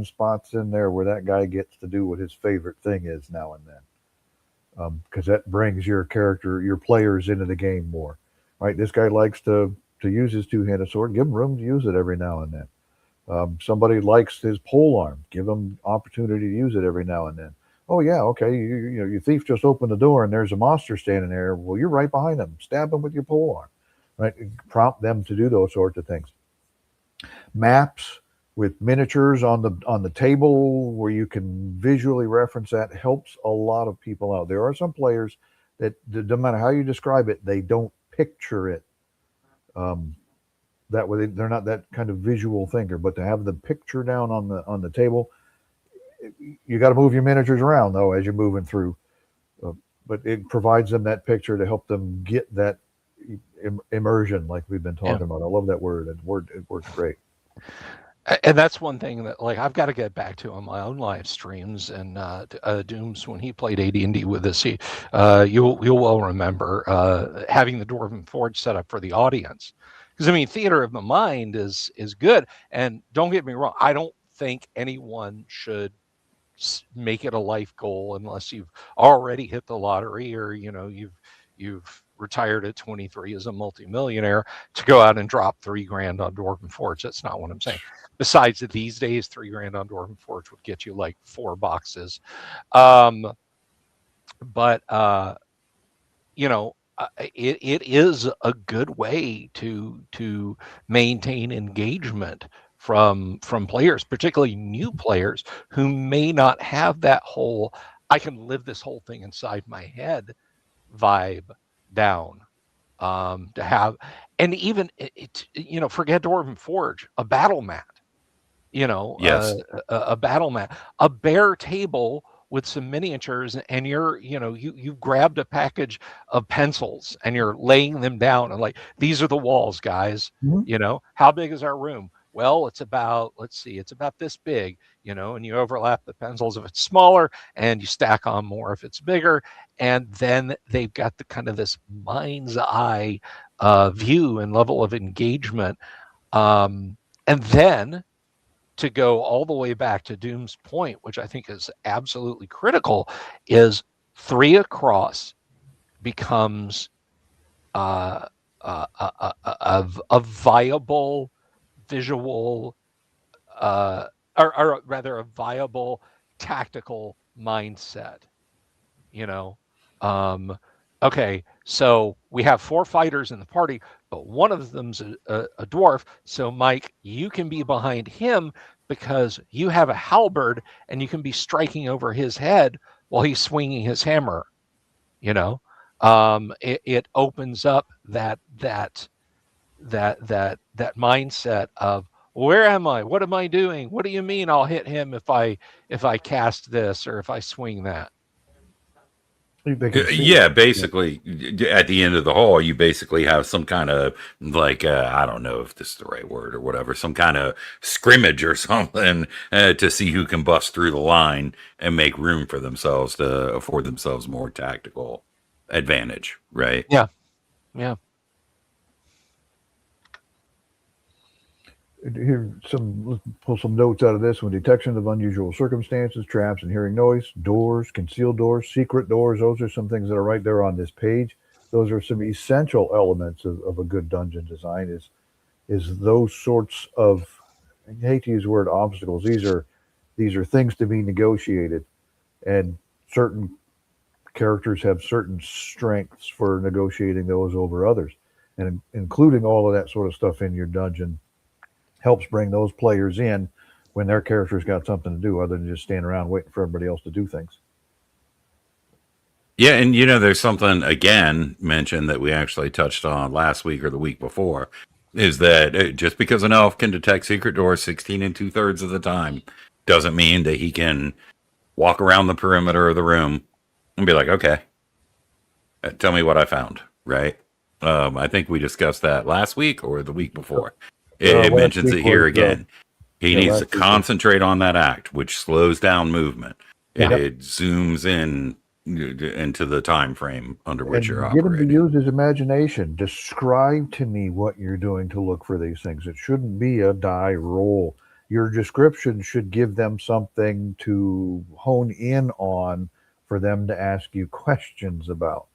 spots in there where that guy gets to do what his favorite thing is now and then, because that brings your players into the game more. Right? This guy likes to use his two-handed sword. Give him room to use it every now and then. Somebody likes his pole arm. Give them opportunity to use it every now and then. Oh yeah, okay. Your thief just opened the door and there's a monster standing there. Well, you're right behind them. Stab them with your pole arm. Right? Prompt them to do those sorts of things. Maps with miniatures on the table where you can visually reference that helps a lot of people out. There are some players that no matter how you describe it, they don't picture it. That way they're not that kind of visual thinker. But to have the picture down on the table, you got to move your miniatures around though as you're moving through. But it provides them that picture to help them get that immersion, like we've been talking about. I love that word. It works great.
And that's one thing that, like, I've got to get back to on my own live streams. And Dooms, when he played AD&D with us, you'll well remember having the Dwarven Forge set up for the audience. Because I mean, theater of the mind is good. And don't get me wrong, I don't think anyone should make it a life goal unless you've already hit the lottery, or you've retired at 23 as a multimillionaire to go out and drop $3,000 on Dwarven Forge. That's not what I'm saying. Besides, these days, $3,000 on Dwarven Forge would get you like 4 boxes. But it is a good way to maintain engagement from players, particularly new players who may not have that whole I can live this whole thing inside my head vibe down. To have, and even forget Dwarven Forge, a battle mat,
Yes.
a battle mat, a bare table with some miniatures, and you've grabbed a package of pencils and you're laying them down and like, these are the walls, guys.
Mm-hmm.
How big is our room? Well, it's about this big, and you overlap the pencils if it's smaller, and you stack on more if it's bigger. And then they've got the kind of this mind's eye view and level of engagement. And then to go all the way back to Doom's point, which I think is absolutely critical, is 3 across becomes a viable visual, or rather a viable tactical mindset. Okay, so we have 4 fighters in the party, but one of them's a dwarf. So Mike, you can be behind him because you have a halberd and you can be striking over his head while he's swinging his hammer. It opens up that mindset of, where am I? What am I doing? What do you mean I'll hit him if I cast this or if I swing that?
Yeah, basically, at the end of the hall, you basically have some kind of like I don't know if this is the right word or whatever, some kind of scrimmage or something to see who can bust through the line and make room for themselves to afford themselves more tactical advantage, right?
Yeah.
Here, let's pull some notes out of this one. Detection of unusual circumstances, traps, and hearing noise, doors, concealed doors, secret doors. Those are some things that are right there on this page. Those are some essential elements of a good dungeon design. Is those sorts of, I hate to use the word obstacles. These are things to be negotiated, and certain characters have certain strengths for negotiating those over others, and including all of that sort of stuff in your dungeon helps bring those players in when their character's got something to do other than just stand around waiting for everybody else to do things.
Yeah, and there's something again mentioned that we actually touched on last week or the week before, is that just because an elf can detect secret doors 16 and 2/3 of the time doesn't mean that he can walk around the perimeter of the room and be like, okay, tell me what I found, right? I think we discussed that last week or the week before. It
Last
mentions
week
it here
was
again. He needs to
last week was
concentrate on that act, which slows down movement.
Yeah.
It zooms in into the time frame under which you're
and get him to
operating.
use his imagination. Describe to me what you're doing to look for these things. It shouldn't be a die roll. Your description should give them something to hone in on for them to ask you questions about.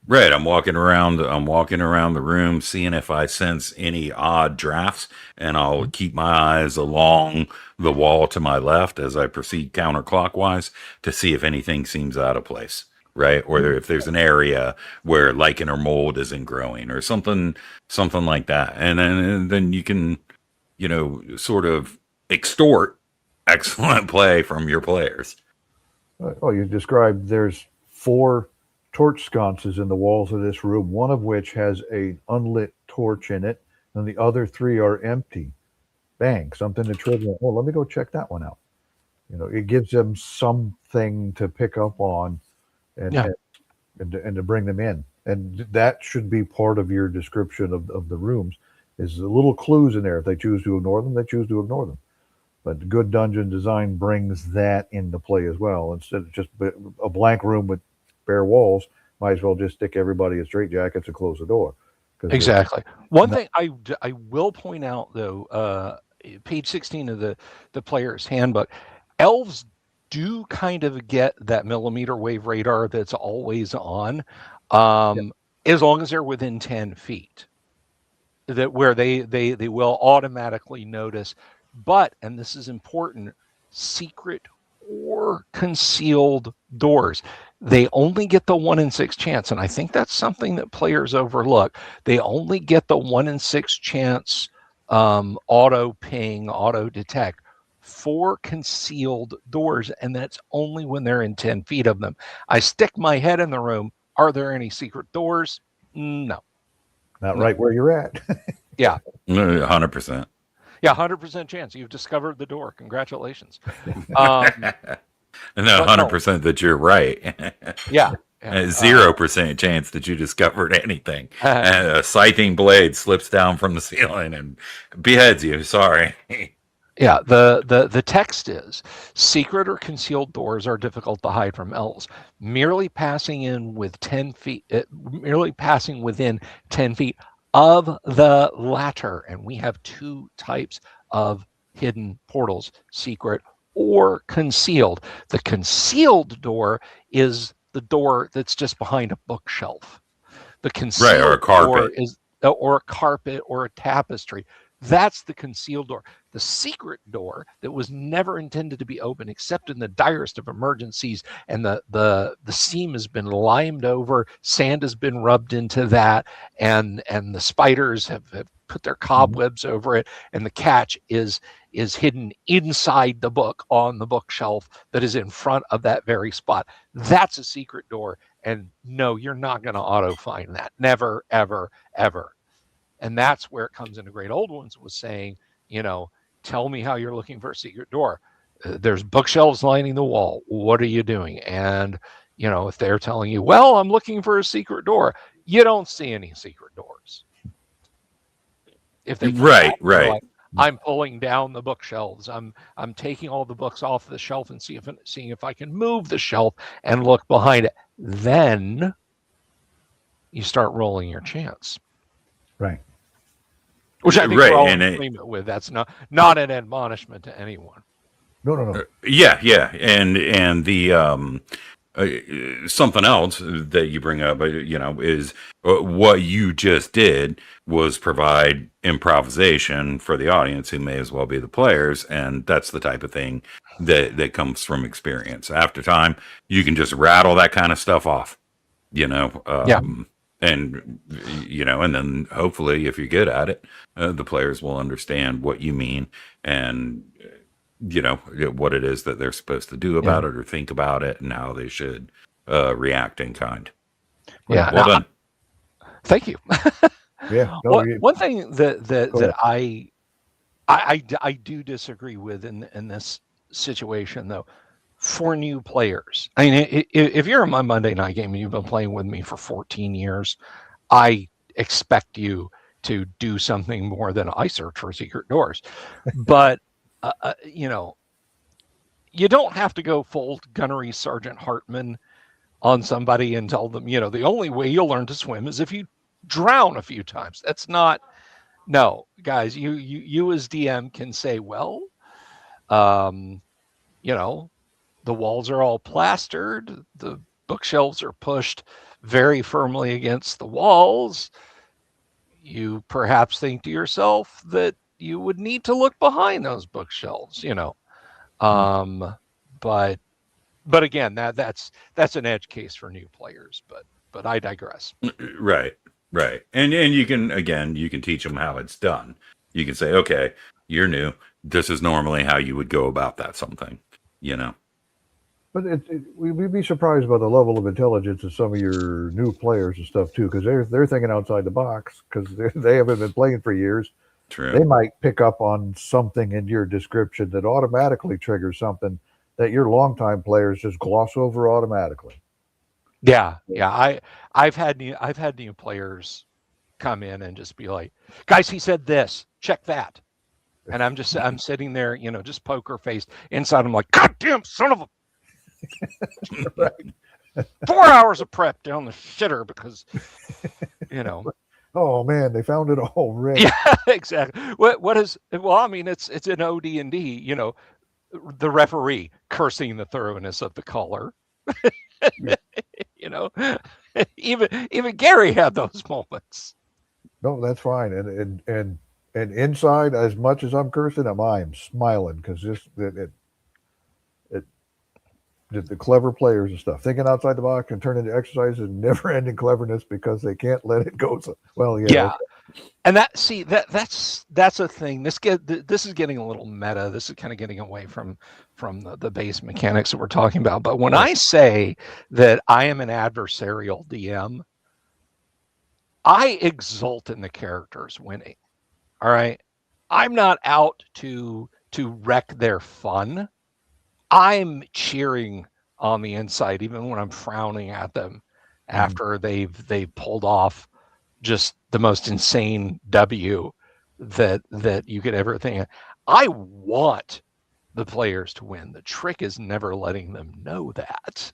Right, I'm walking around. I'm walking around the room, seeing if I sense any odd drafts, and I'll keep my eyes along the wall to my left as I proceed counterclockwise to see if anything seems out of place. Right, or if there's an area where lichen or mold isn't growing, or something like that, and then you can, sort of extort excellent play from your players.
Oh, you described there's 4 torch sconces in the walls of this room, one of which has a unlit torch in it, and the other 3 are empty. Bang, something to trigger. Oh, let me go check that one out. It gives them something to pick up on and,
Yeah.
and to bring them in. And that should be part of your description of the rooms, is the little clues in there. If they choose to ignore them, they choose to ignore them. But good dungeon design brings that into play as well. Instead of just a blank room with bare walls, might as well just stick everybody in straitjackets and close the door.
Exactly. One thing I will point out, though, page 16 of the player's handbook, elves do kind of get that millimeter wave radar that's always on, as long as they're within 10 feet, that where they will automatically notice. But, and this is important, secret or concealed doors. They only get the 1 in 6 chance, and I think that's something that players overlook. They only get the 1 in 6 chance auto ping, auto detect for concealed doors, and that's only when they're in 10 feet of them. I stick my head in the room. Are there any secret doors? No.
Not right where you're at.
Yeah.
100%.
Yeah, 100% chance you've discovered the door. Congratulations.
And then 100% that you're right.
Yeah.
0% chance that you discovered anything. And a scything blade slips down from the ceiling and beheads you. Sorry.
Yeah, the text is, secret or concealed doors are difficult to hide from elves. Merely passing within 10 feet of the latter. And we have 2 types of hidden portals, secret or concealed. The concealed door is the door that's just behind a bookshelf. The concealed
or a carpet.
door is or a carpet or a tapestry. That's the concealed door. The secret door that was never intended to be open except in the direst of emergencies, and the seam has been limed over, sand has been rubbed into that, and the spiders have put their cobwebs over it, and the catch is hidden inside the book on the bookshelf that is in front of that very spot. That's a secret door, and no, you're not going to auto find that. Never, ever, ever. And that's where it comes into Great Old Ones, was saying, tell me how you're looking for a secret door. There's bookshelves lining the wall. What are you doing? And, if they're telling you, well, I'm looking for a secret door, you don't see any secret doors. If they
right.
Like, I'm pulling down the bookshelves. I'm taking all the books off the shelf and seeing if I can move the shelf and look behind it. Then you start rolling your chance.
Right.
Which I think we're all in agreement with. That's not an admonishment to anyone.
No.
Yeah. And the something else that you bring up, is what you just did was provide improvisation for the audience, who may as well be the players, and that's the type of thing that comes from experience. After time, you can just rattle that kind of stuff off, And and then hopefully, if you're good at it, the players will understand what you mean and what it is that they're supposed to do about it or think about it and how they should reacting kind.
Yeah.
Well
Now,
done.
thank you.
Yeah. No,
One thing that
go ahead.
I do disagree with in this situation though, for new players. I mean, if you're in my Monday night game and you've been playing with me for 14 years, I expect you to do something more than I search for secret doors. But you know, you don't have to go full gunnery Sergeant Hartman on somebody and tell them, you know, the only way you'll learn to swim is if you drown a few times. That's not. No, guys, you as DM can say, well, um, you know, the walls are all plastered, the bookshelves are pushed very firmly against the walls. You perhaps think to yourself that you would need to look behind those bookshelves, you know. Um, but again, that's an edge case for new players. But I digress.
Right, right. And you can, again, you can teach them how it's done. You can say, okay, you're new. This is normally how you would go about that something, you know.
But we'd be surprised by the level of intelligence of some of your new players and stuff too, because they're thinking outside the box because they haven't been playing for years.
True.
They might pick up on something in your description that automatically triggers something that your longtime players just gloss over automatically.
Yeah, yeah. I've had new players come in and just be like, guys, he said this, check that. And I'm sitting there, you know, just poker faced inside. I'm like, God damn son of a
Right.
4 hours of prep down the shitter because, you know.
Oh man, they found it already.
Yeah, exactly. What is, well, I mean, it's an OD&D, you know, the referee cursing the thoroughness of the caller. You know, even Gary had those moments.
No, that's fine. And inside, as much as I'm cursing him, I am smiling because the clever players and stuff thinking outside the box can turn into exercises and never-ending cleverness because they can't let it go. So, well, yeah.
Yeah. And that's a thing. This is getting a little meta. This is kind of getting away from the base mechanics that we're talking about. But when I say that I am an adversarial DM, I exult in the characters winning. All right. I'm not out to wreck their fun. I'm cheering on the inside, even when I'm frowning at them after they've pulled off just the most insane W that you could ever think. I want the players to win. The trick is never letting them know that.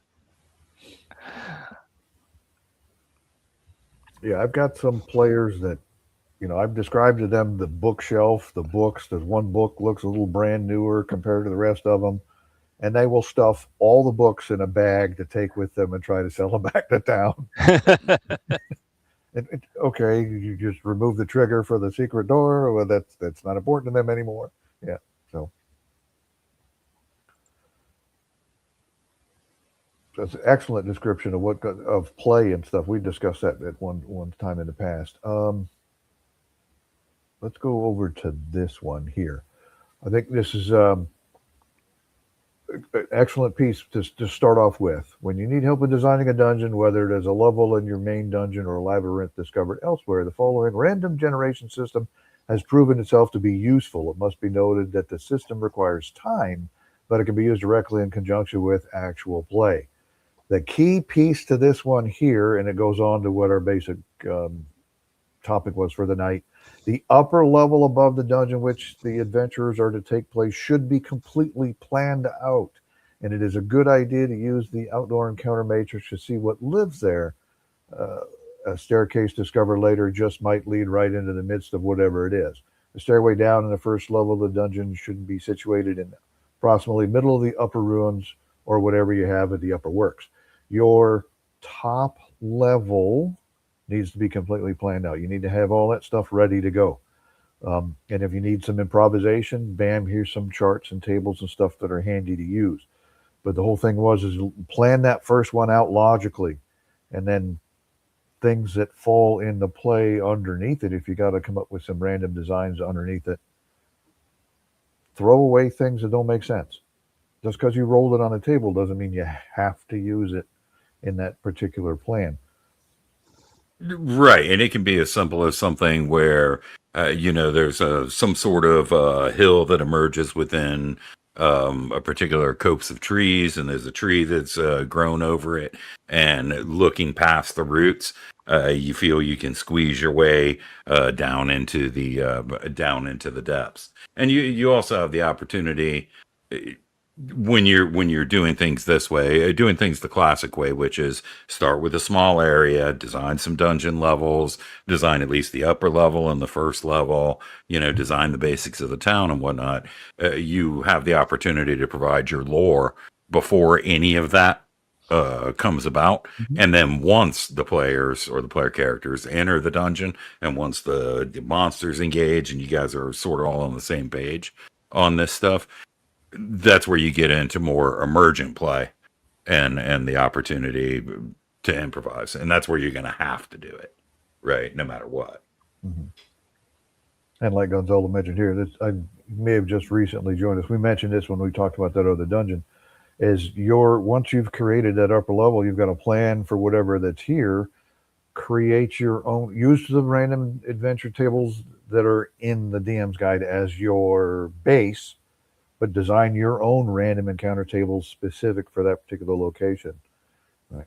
Yeah, I've got some players that, you know, I've described to them the bookshelf, the books. There's one book looks a little brand newer compared to the rest of them, and they will stuff all the books in a bag to take with them and try to sell them back to town. Okay, you just remove the trigger for the secret door. Well, that's not important to them anymore. Yeah, so that's an excellent description of play and stuff. We discussed that at one time in the past. Let's go over to this one here. I think this is an excellent piece to start off with. When you need help in designing a dungeon, whether it is a level in your main dungeon or a labyrinth discovered elsewhere, the following random generation system has proven itself to be useful. It must be noted that the system requires time, but it can be used directly in conjunction with actual play. The key piece to this one here, and it goes on to what our basic topic was for the night, the upper level above the dungeon which the adventurers are to take place should be completely planned out, and it is a good idea to use the outdoor encounter matrix to see what lives there. A staircase discovered later just might lead right into the midst of whatever it is. The stairway down in the first level of the dungeon should be situated in approximately middle of the upper ruins or whatever you have at the upper works. Your top level needs to be completely planned out. You need to have all that stuff ready to go. And if you need some improvisation, bam, here's some charts and tables and stuff that are handy to use. But the whole thing is plan that first one out logically, and then things that fall into play underneath it. If you got to come up with some random designs underneath it, throw away things that don't make sense. Just because you rolled it on a table doesn't mean you have to use it in that particular plan.
Right, and it can be as simple as something where there's some sort of hill that emerges within a particular copse of trees, and there's a tree that's grown over it, and looking past the roots, you feel you can squeeze your way down into the depths, and you also have the opportunity. uh, when you're doing things this way, doing things the classic way, which is start with a small area, design some dungeon levels, design at least the upper level and the first level, design the basics of the town and whatnot. You have the opportunity to provide your lore before any of that comes about.
Mhm.
And then once the players or the player characters enter the dungeon, and once the monsters engage and you guys are sort of all on the same page on this stuff, that's where you get into more emergent play and the opportunity to improvise, and that's where you're going to have to do it, right, no matter what.
Mhm. And like Gonzalo mentioned here, this I may have just recently joined us. We mentioned this when we talked about that other dungeon. Is once you've created that upper level, you've got a plan for whatever that's here. Create your own. Use the random adventure tables that are in the DM's guide as your base, but design your own random encounter tables specific for that particular location. Right.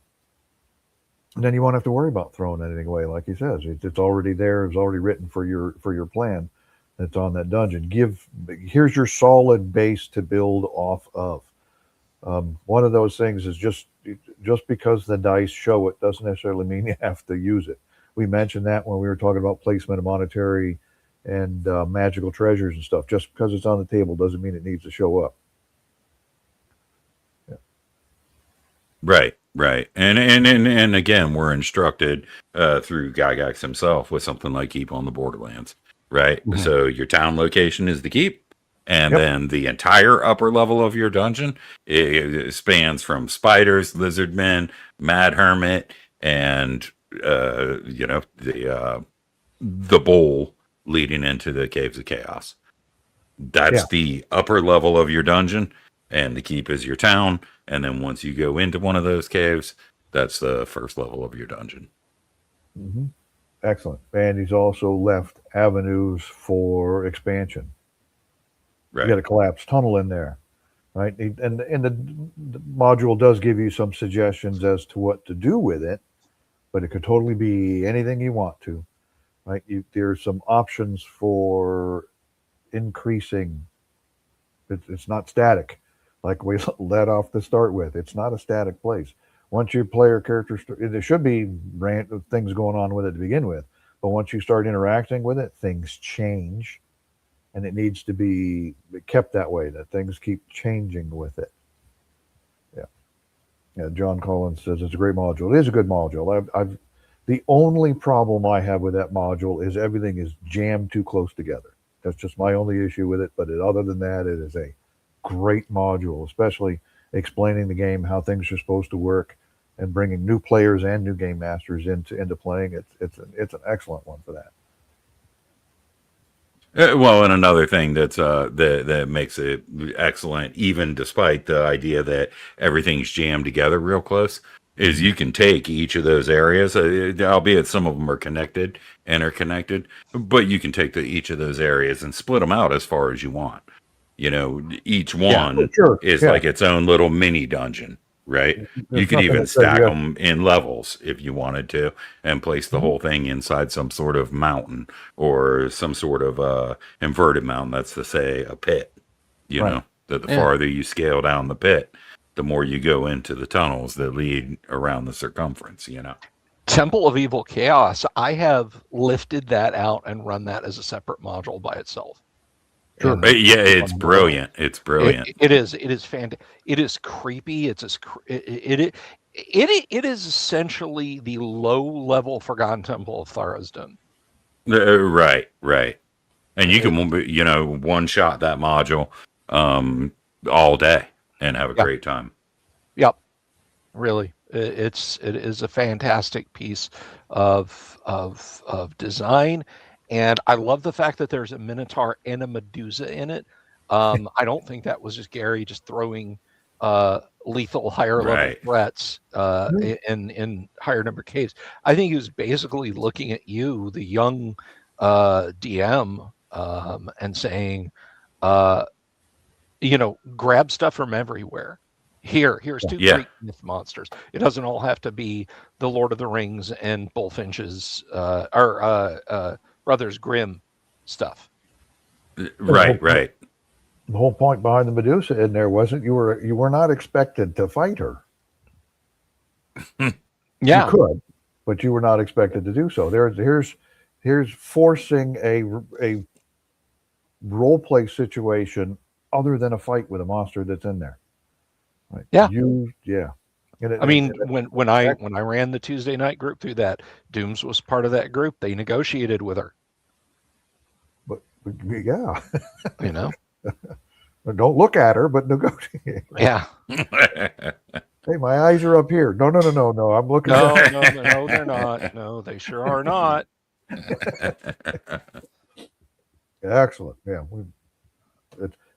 And then you won't have to worry about throwing anything away, like he says. It's already there. It's already written for your plan. That's on that dungeon. Here's your solid base to build off of. One of those things is just because the dice show it doesn't necessarily mean you have to use it. We mentioned that when we were talking about placement of monetary and magical treasures and stuff. Just because it's on the table doesn't mean it needs to show up. Yeah.
Right, and again, we're instructed through Gygax himself with something like keep on the borderlands, right?
Mhm.
So your town location is the keep, and
Yep.
then the entire upper level of your dungeon, it spans from spiders, lizard men, mad hermit, and the bowl leading into the caves of chaos.
Yeah.
That's the upper level of your dungeon, and the keep is your town. And then once you go into one of those caves, that's the first level of your dungeon.
Hmm. Excellent. And he's also left avenues for expansion. You got
Right.
a collapsed tunnel in there, right? And the module does give you some suggestions as to what to do with it, but it could totally be anything you want to, right? There's some options for increasing. It's not static, like we let off to start with. It's not a static place. Once your player character, there should be things going on with it to begin with, but once you start interacting with it, things change, and it needs to be kept that way. That things keep changing with it. Yeah, yeah. John Collins says it's a great module. It is a good module. I've the only problem I have with that module is everything is jammed too close together. That's just my only issue with it. But other than that, it is a great module, especially explaining the game, how things are supposed to work, and bringing new players and new game masters into playing. It's an excellent one for that.
Well, and another thing that makes it excellent, even despite the idea that everything's jammed together real close, is
Mhm.
you can take each of those areas, albeit some of them are interconnected, but you can take each of those areas and split them out as far as you want. Each
Yeah.
Oh,
one
sure.
is
Yeah.
like its own little mini dungeon, right? You
There's
could
nothing
even
that says you
stack
have.
them in levels if you wanted to, and place the
Mhm.
whole thing inside some sort of mountain or some sort of inverted mountain. That's to say, a pit.
Right.
That the
Yeah.
farther you scale down the pit, the more you go into the tunnels that lead around the circumference.
Temple of Evil Chaos, I have lifted that out and run that as a separate module by itself.
Sure.
But
And
yeah,
keep on
it's
the border.
brilliant. It's brilliant.
It is fantastic. It is creepy. It is essentially the low level Forgotten Temple of Tharizdun.
Right. And you
It,
can one shot that module all day and have a
yeah,
great time.
yep, really. It is a fantastic piece of design, and I love the fact that there's a Minotaur and a Medusa in it. I don't think that was just Gary just throwing lethal higher level
Right.
threats in higher number caves. I think he was basically looking at you, the young DM, and saying, grab stuff from everywhere. Here's two
Yeah.
great myth monsters. It doesn't all have to be the Lord of the Rings and Bullfinch's or Brothers Grimm stuff.
Right. Right.
The whole point behind the Medusa in there wasn't you were not expected to fight her.
Yeah.
You could, but you were not expected to do so. Here's forcing a role play situation other than a fight with a monster that's in there. Right.
Yeah.
I
mean, when I ran the Tuesday night group through that, Dooms was part of that group. They negotiated with her.
But yeah,
you know.
Don't look at her, but negotiate.
Yeah.
Hey, my eyes are up here. No. I'm looking.
No, they're not. No, they sure are not.
Excellent. Yeah,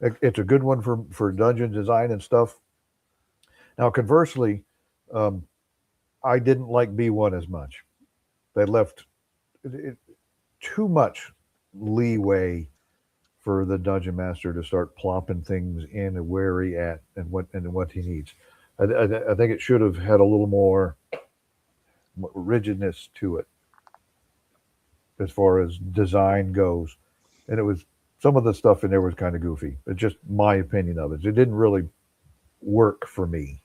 it's a good one for dungeon design and stuff. Now, conversely, I didn't like B1 as much. They left too much leeway for the dungeon master to start plopping things in and where he at and what he needs. I think it should have had a little more rigidness to it as far as design goes. And it was some of the stuff in there was kind of goofy. It's just my opinion of it. It didn't really work for me.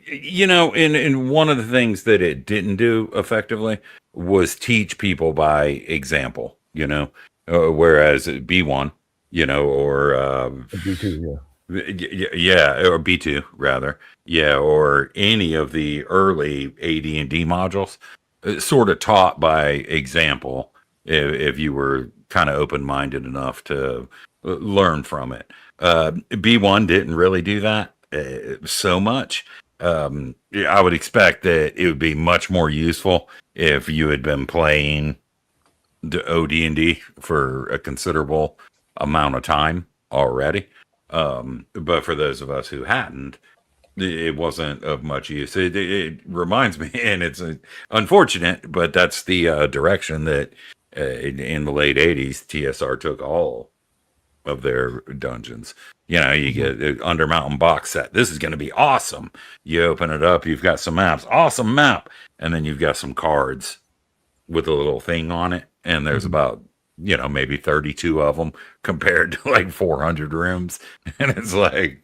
And one of the things that it didn't do effectively was teach people by example, whereas B1, or
B2,
yeah, or B2 rather, yeah, or any of the early AD&D modules, sort of taught by example. If you were kind of open-minded enough to learn from it, B1 didn't really do that so much. I would expect that it would be much more useful if you had been playing the OD&D for a considerable amount of time already. But for those of us who hadn't, it wasn't of much use. It reminds me, and it's unfortunate, but that's the direction that in the late 80s, TSR took all of their dungeons. You get the Undermountain box set. This is going to be awesome. You open it up, you've got some maps, awesome map, and then you've got some cards with a little thing on it, and there's about maybe 32 of them compared to like 400 rooms, and it's like,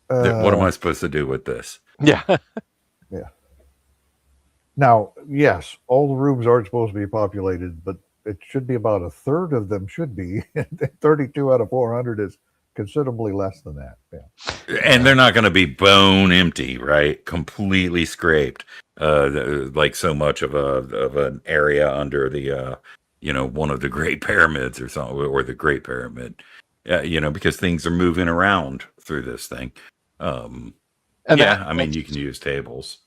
what am I supposed to do with this?
Yeah.
Yeah. Now, yes, all the rooms aren't supposed to be populated, but it should be about a third of them should be. 32 out of 400 is considerably less than that. Yeah.
And they're not going to be bone empty, right? Completely scraped, like so much of an area under the one of the Great Pyramids or something, or the Great Pyramid. Because things are moving around through this thing. You can use tables.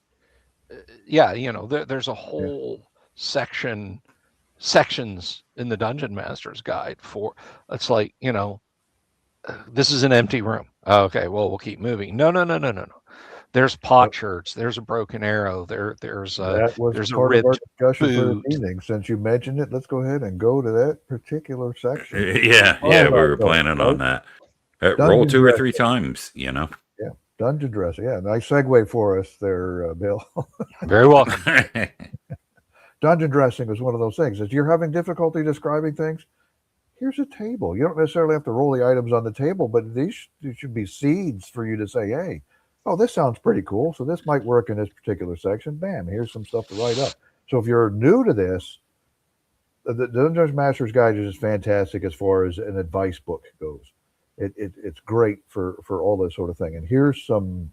Yeah, there's a whole sections in the Dungeon Master's Guide for, it's like, this is an empty room. Okay, well, we'll keep moving. No. There's potsherds. There's a broken arrow. There's a ripped
our discussion
boot.
for the evening. Since you mentioned it, let's go ahead and go to that particular section.
Yeah, we were planning on that. Roll 2 or 3 times,
Yeah, dungeon dressing. Yeah, nice segue for us there, Bill.
Very welcome.
Dungeon dressing is one of those things. If you're having difficulty describing things, here's a table. You don't necessarily have to roll the items on the table, but these should be seeds for you to say, hey, oh, this sounds pretty cool. So this might work in this particular section. Bam, here's some stuff to write up. So if you're new to this, the Dungeon Master's Guide is just fantastic as far as an advice book goes. It's great for all this sort of thing. And here's some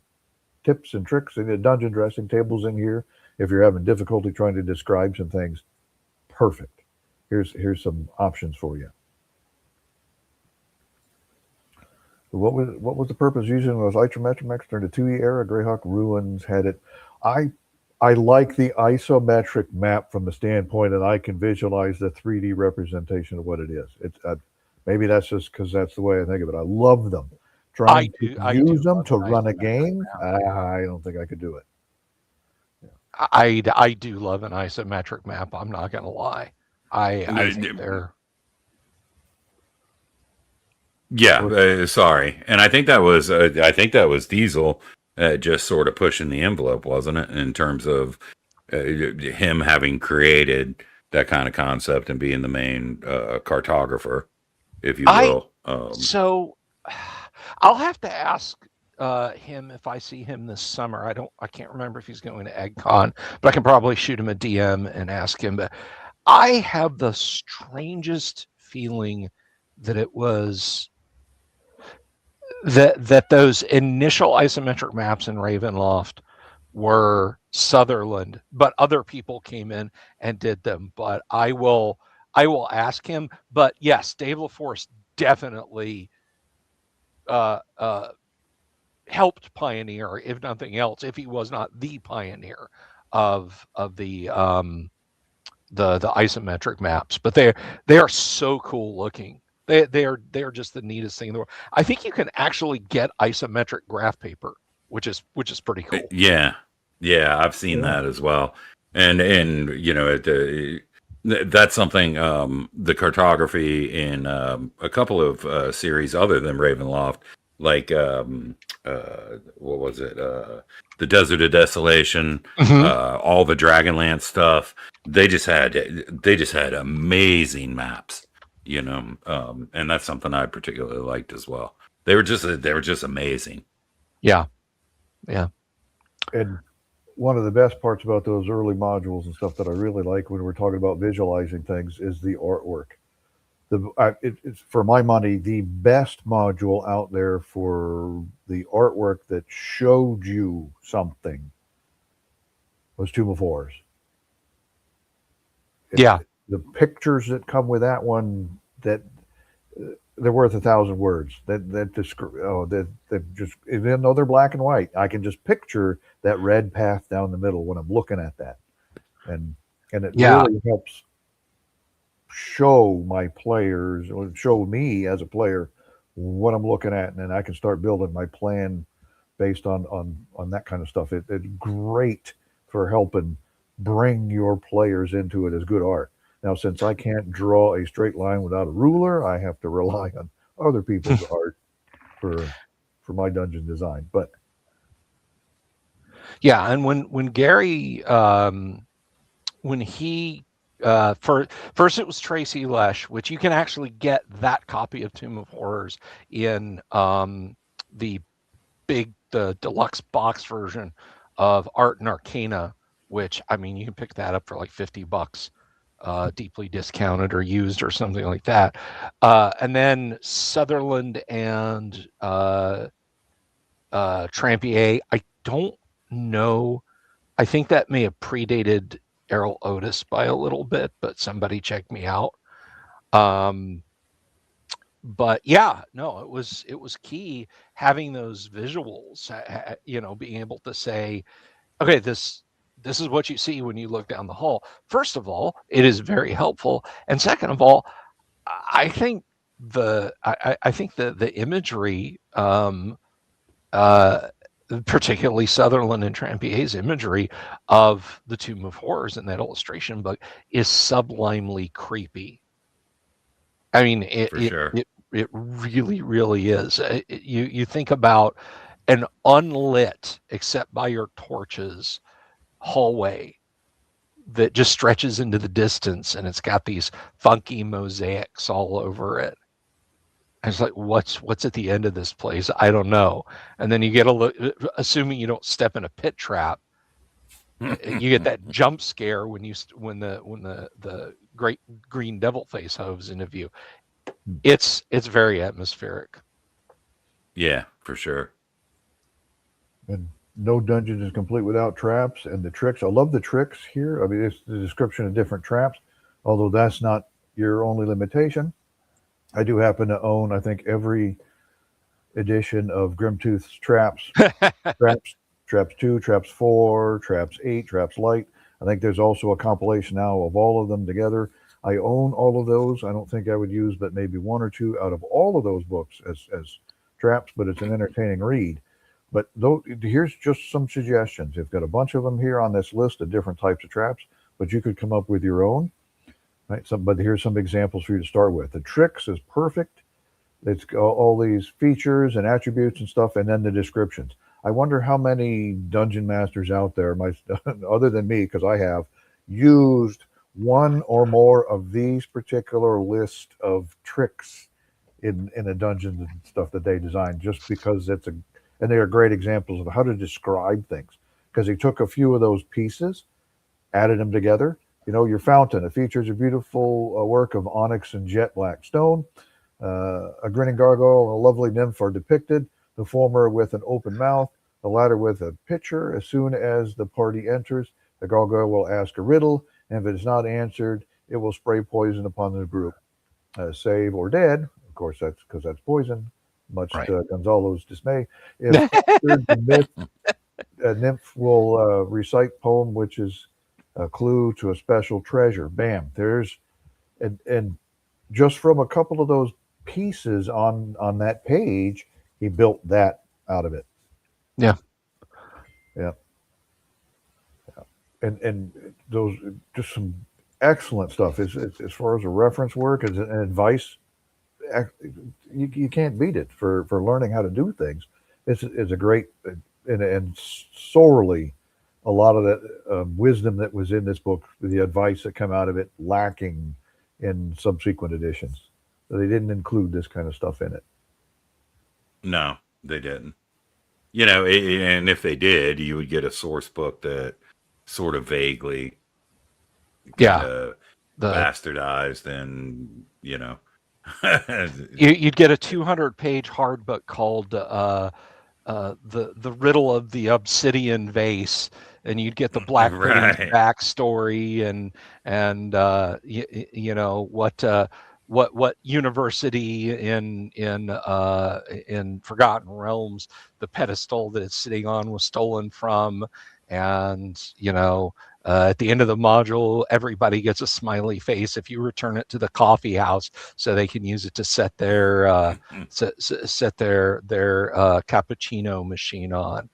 tips and tricks in the dungeon dressing tables in here. If you're having difficulty trying to describe some things, perfect. Here's some options for you. What was the purpose of using those isometric during the 2E era? Greyhawk Ruins had it. I like the isometric map from the standpoint that I can visualize the 3D representation of what it is. It's maybe that's just because that's the way I think of it. I love them. trying to use them
love
to
an
run a
isometric
game,
map.
I don't think I could do it.
I do love an isometric map. I'm not going to lie. I think they're.
Yeah, sorry, and I think that was Diesel just sort of pushing the envelope, wasn't it? In terms of him having created that kind of concept and being the main cartographer, if you will.
So I'll have to ask him if I see him this summer. I can't remember if he's going to AgCon, but I can probably shoot him a DM and ask him. But I have the strangest feeling that it was that those initial isometric maps in Ravenloft were Sutherland, but other people came in and did them. But I will ask him. But yes, Dave LaForce definitely helped pioneer, if nothing else, if he was not the pioneer of the isometric maps. But they are so cool looking. They are just the neatest thing in the world. I think you can actually get isometric graph paper, which is pretty cool.
Yeah, I've seen that as well, and you know that's something. The cartography in a couple of series other than Ravenloft, like what was it? The Desert of Desolation, all the Dragonlance stuff. They just had amazing maps, you know, and that's something I particularly liked as well. They were just amazing.
Yeah.
And one of the best parts about those early modules and stuff that I really like when we're talking about visualizing things is the artwork. It's for my money the best module out there for the artwork that showed you something was Tomb of Horrors. The pictures that come with that one, that they're worth 1,000 words. That just, even though they're black and white, I can just picture that red path down the middle when I'm looking at that, and it really helps show my players, or show me as a player what I'm looking at, and then I can start building my plan based on that kind of stuff. It's great for helping bring your players into it as good art. Now, since I can't draw a straight line without a ruler, I have to rely on other people's art for my dungeon design. But
yeah, and when Gary when he first it was Tracy Lesh, which you can actually get that copy of Tomb of Horrors in the deluxe box version of Art and Arcana, which, I mean, you can pick that up for like $50, deeply discounted or used or something like that. And then Sutherland and Trampier, I don't know. I think that may have predated Errol Otis by a little bit, but somebody check me out. But yeah, no, it was key having those visuals, you know, being able to say, okay, this is what you see when you look down the hall. First of all, it is very helpful, and second of all, I think the imagery, particularly Sutherland and Trampier's imagery of the Tomb of Horrors in that illustration book, is sublimely creepy. I mean, it really, really is. You think about an unlit, except by your torches, hallway that just stretches into the distance, and it's got these funky mosaics all over it. I was like, what's at the end of this place? I don't know. And then you get a look, assuming you don't step in a pit trap, you get that jump scare when the great green devil face hoves into view. It's very atmospheric.
Yeah, for sure.
And no dungeon is complete without traps, and the tricks. I love the tricks here. I mean, it's the description of different traps, although that's not your only limitation. I do happen to own, I think, every edition of Grimtooth's traps. Traps 2, Traps 4, Traps 8, Traps Light. I think there's also a compilation now of all of them together. I own all of those. I don't think I would use but maybe one or two out of all of those books as traps, but it's an entertaining read. But here's just some suggestions. You've got a bunch of them here on this list of different types of traps, but you could come up with your own. Right? But here's some examples for you to start with. The tricks is perfect. It's got all these features and attributes and stuff, and then the descriptions. I wonder how many dungeon masters out there, other than me, because I have used one or more of these particular list of tricks in a dungeon and stuff that they designed, just because and they are great examples of how to describe things. Because he took a few of those pieces, added them together. Your fountain. It features a beautiful work of onyx and jet black stone. A grinning gargoyle and a lovely nymph are depicted, the former with an open mouth, the latter with a pitcher. As soon as the party enters, the gargoyle will ask a riddle, and if it is not answered, it will spray poison upon the group. Save or dead, of course, that's because that's poison, much to Gonzalo's dismay. If the nymph will recite poem, which is a clue to a special treasure. Bam, and just from a couple of those pieces on that page, he built that out of it.
Yeah.
And those just some excellent stuff. As far as a reference work, as an advice, you can't beat it for learning how to do things. It's a great and sorely a lot of that wisdom that was in this book, the advice that come out of it, lacking in subsequent editions. So they didn't include this kind of stuff in it.
No, they didn't. And if they did, you would get a source book that sort of vaguely bastardized and,
You'd get a 200-page hard book called the Riddle of the Obsidian Vase, and you'd get the Black Pudding's backstory and what university in Forgotten Realms the pedestal that it's sitting on was stolen from, and at the end of the module, everybody gets a smiley face if you return it to the coffee house, so they can use it to set their set their cappuccino machine on.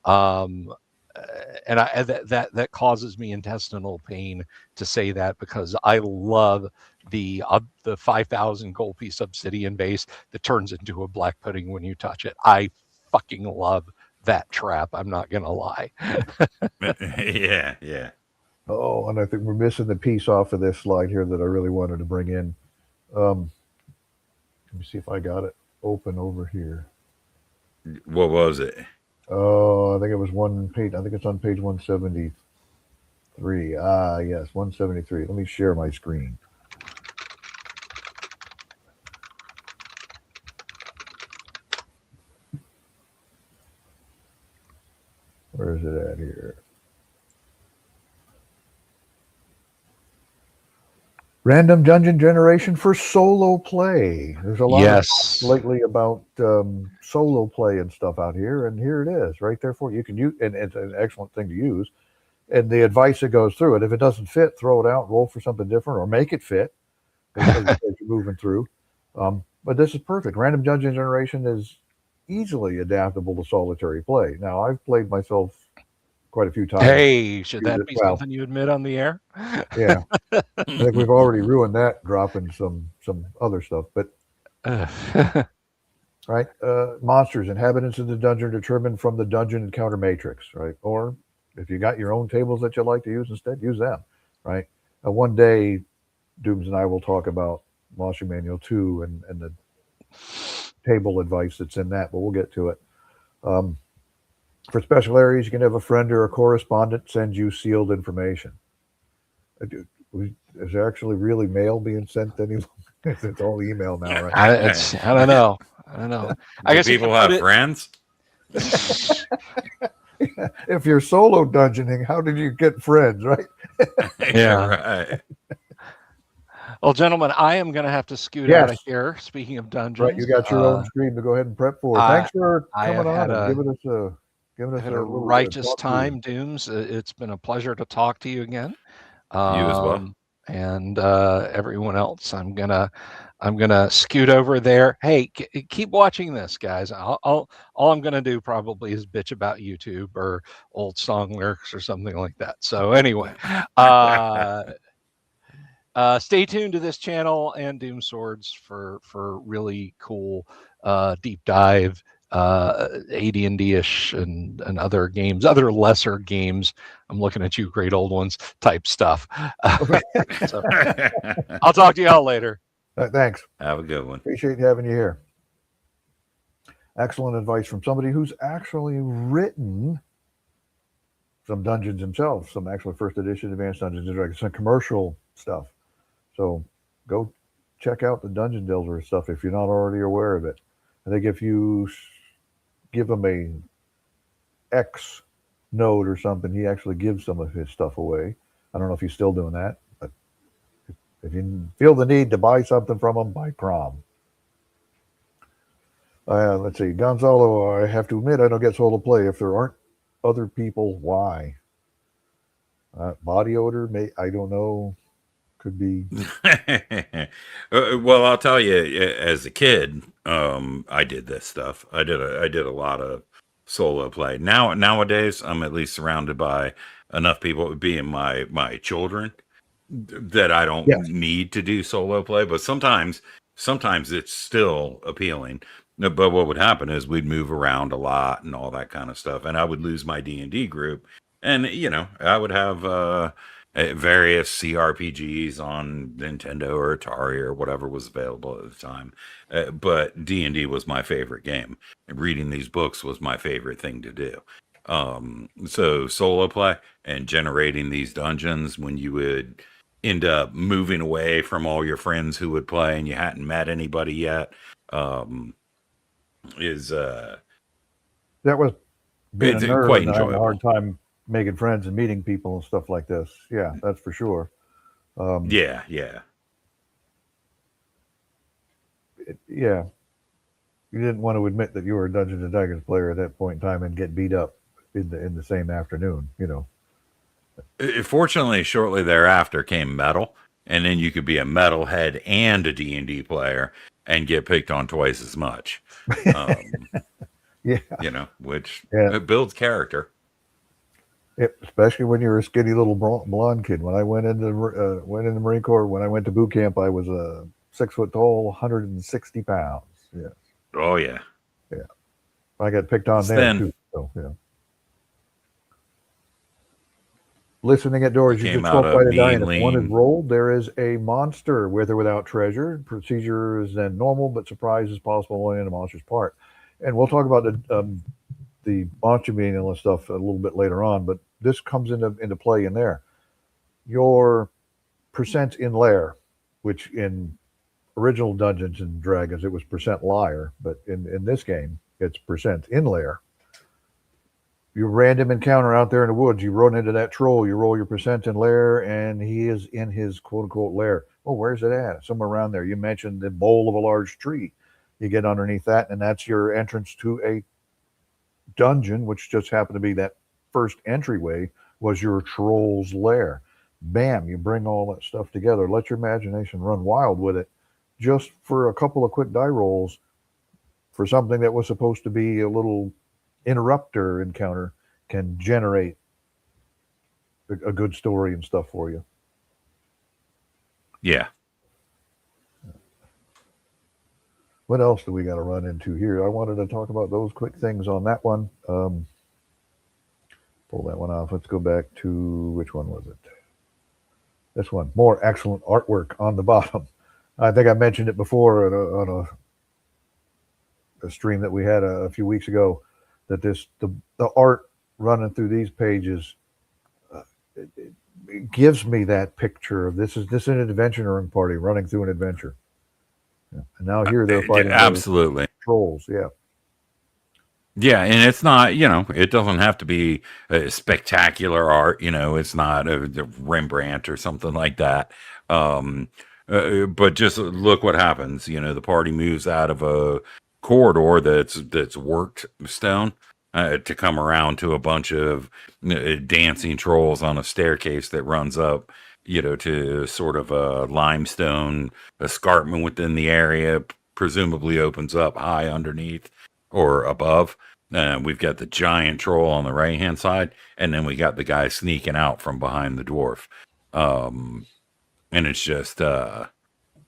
And that causes me intestinal pain to say that, because I love the 5,000 gold piece obsidian base that turns into a black pudding when you touch it. I fucking love that trap. I'm not gonna lie.
Yeah.
Oh, and I think we're missing the piece off of this slide here that I really wanted to bring in. Let me see if I got it open over here.
What was it?
Oh, I think it was one page. I think it's on page 173. Yes, 173. Let me share my screen. Where is it at here? Random dungeon generation for solo play. There's a lot of talk lately about solo play and stuff out here, and here it is, right there for you. You can use, and it's an excellent thing to use. And the advice that goes through it: if it doesn't fit, throw it out, roll for something different, or make it fit as you're moving through. But this is perfect. Random dungeon generation is easily adaptable to solitary play. Now, I've played myself quite a few times.
Hey, should that be something you admit on the air?
Yeah. I think we've already ruined that, dropping some other stuff. But right, monsters, inhabitants of the dungeon determined from the dungeon encounter matrix, right? Or if you got your own tables that you like to use instead, use them, right? One day, Dooms and I will talk about Monster Manual 2 and the table advice that's in that, but we'll get to it. For special areas, you can have a friend or a correspondent send you sealed information. Is there actually really mail being sent any longer? It's all email now, right?
I don't know. I guess
people have friends.
If you're solo dungeoning, how did you get friends, right?
Yeah,
right.
Well, gentlemen, I am going to have to scoot out of here. Speaking of dungeons,
right? You got your own screen to go ahead and prep for. Thanks for coming on and giving us a
righteous time, Dooms. It's been a pleasure to talk to you again.
You as well.
and everyone else. I'm gonna scoot over there. Hey, keep watching this, guys. All I'm gonna do probably is bitch about YouTube or old song lyrics or something like that. So anyway, stay tuned to this channel and Doom Swords for really cool deep dive AD&D-ish and other games, other lesser games. I'm looking at you, great old ones type stuff. So I'll talk to y'all later.
Thanks.
Have a good one.
Appreciate having you here. Excellent advice from somebody who's actually written some dungeons himself, some actual first edition Advanced Dungeons and Dragons, some commercial stuff. So go check out the Dungeon Delver stuff if you're not already aware of it. I think if you give him a X node or something, he actually gives some of his stuff away. I don't know if he's still doing that, but if you feel the need to buy something from him, buy prom. Let's see, Gonzalo, I have to admit I don't get solo play. If there aren't other people, why? Body odor, I don't know. Could be.
Well, I'll tell you, as a kid, I did this stuff. I did a lot of solo play. Nowadays, I'm at least surrounded by enough people, being my children, that I don't need to do solo play. But sometimes it's still appealing. But what would happen is we'd move around a lot and all that kind of stuff, and I would lose my D&D group, and I would have various CRPGs on Nintendo or Atari or whatever was available at the time. But D&D was my favorite game. Reading these books was my favorite thing to do. So solo play and generating these dungeons when you would end up moving away from all your friends who would play and you hadn't met anybody yet, is
that was being a nerd,
quite
and I have a
enjoyable.
hard time making friends and meeting people and stuff like this. Yeah, that's for sure.
Yeah.
Yeah. You didn't want to admit that you were a Dungeons and Dragons player at that point in time and get beat up in the same afternoon,
Fortunately, shortly thereafter came metal, and then you could be a metalhead and a D&D player and get picked on twice as much.
Yeah.
Which it builds character.
Especially when you're a skinny little blonde kid. When I went in the Marine Corps, when I went to boot camp, I was 6 foot tall, 160 pounds. Yeah.
Oh yeah.
Yeah. I got picked on there too. So yeah. Listening at doors, you just spoke by the die, and if one is rolled, there is a monster with or without treasure. Procedure is then normal, but surprise is possible only in the monster's part. And we'll talk about the monster meeting and all that stuff a little bit later on, but this comes into play in there. Your percent in lair, which in original Dungeons and Dragons it was percent liar, but in this game it's percent in lair. Your random encounter out there in the woods, you run into that troll, you roll your percent in lair, and he is in his quote-unquote lair. Oh, where's it at? Somewhere around there. You mentioned the bole of a large tree. You get underneath that, and that's your entrance to a dungeon, which just happened to be that first entryway was your troll's lair. Bam, you bring all that stuff together. Let your imagination run wild with it. Just for a couple of quick die rolls for something that was supposed to be a little interrupter encounter can generate a good story and stuff for you.
Yeah.
What else do we got to run into here? I wanted to talk about those quick things on that one. Pull that one off. Let's go back to, which one was it? This one. More excellent artwork on the bottom. I think I mentioned it before on a stream that we had a few weeks ago, that the art running through these pages it gives me that picture of this is an adventuring party running through an adventure. Yeah. And now here they're fighting
absolutely
trolls. Yeah.
Yeah, and it's not, it doesn't have to be spectacular art. It's not a Rembrandt or something like that. But just look what happens. The party moves out of a corridor that's worked stone to come around to a bunch of dancing trolls on a staircase that runs up, to sort of a limestone escarpment within the area, presumably opens up high underneath or above. We've got the giant troll on the right hand side, and then we got the guy sneaking out from behind the dwarf. And it's just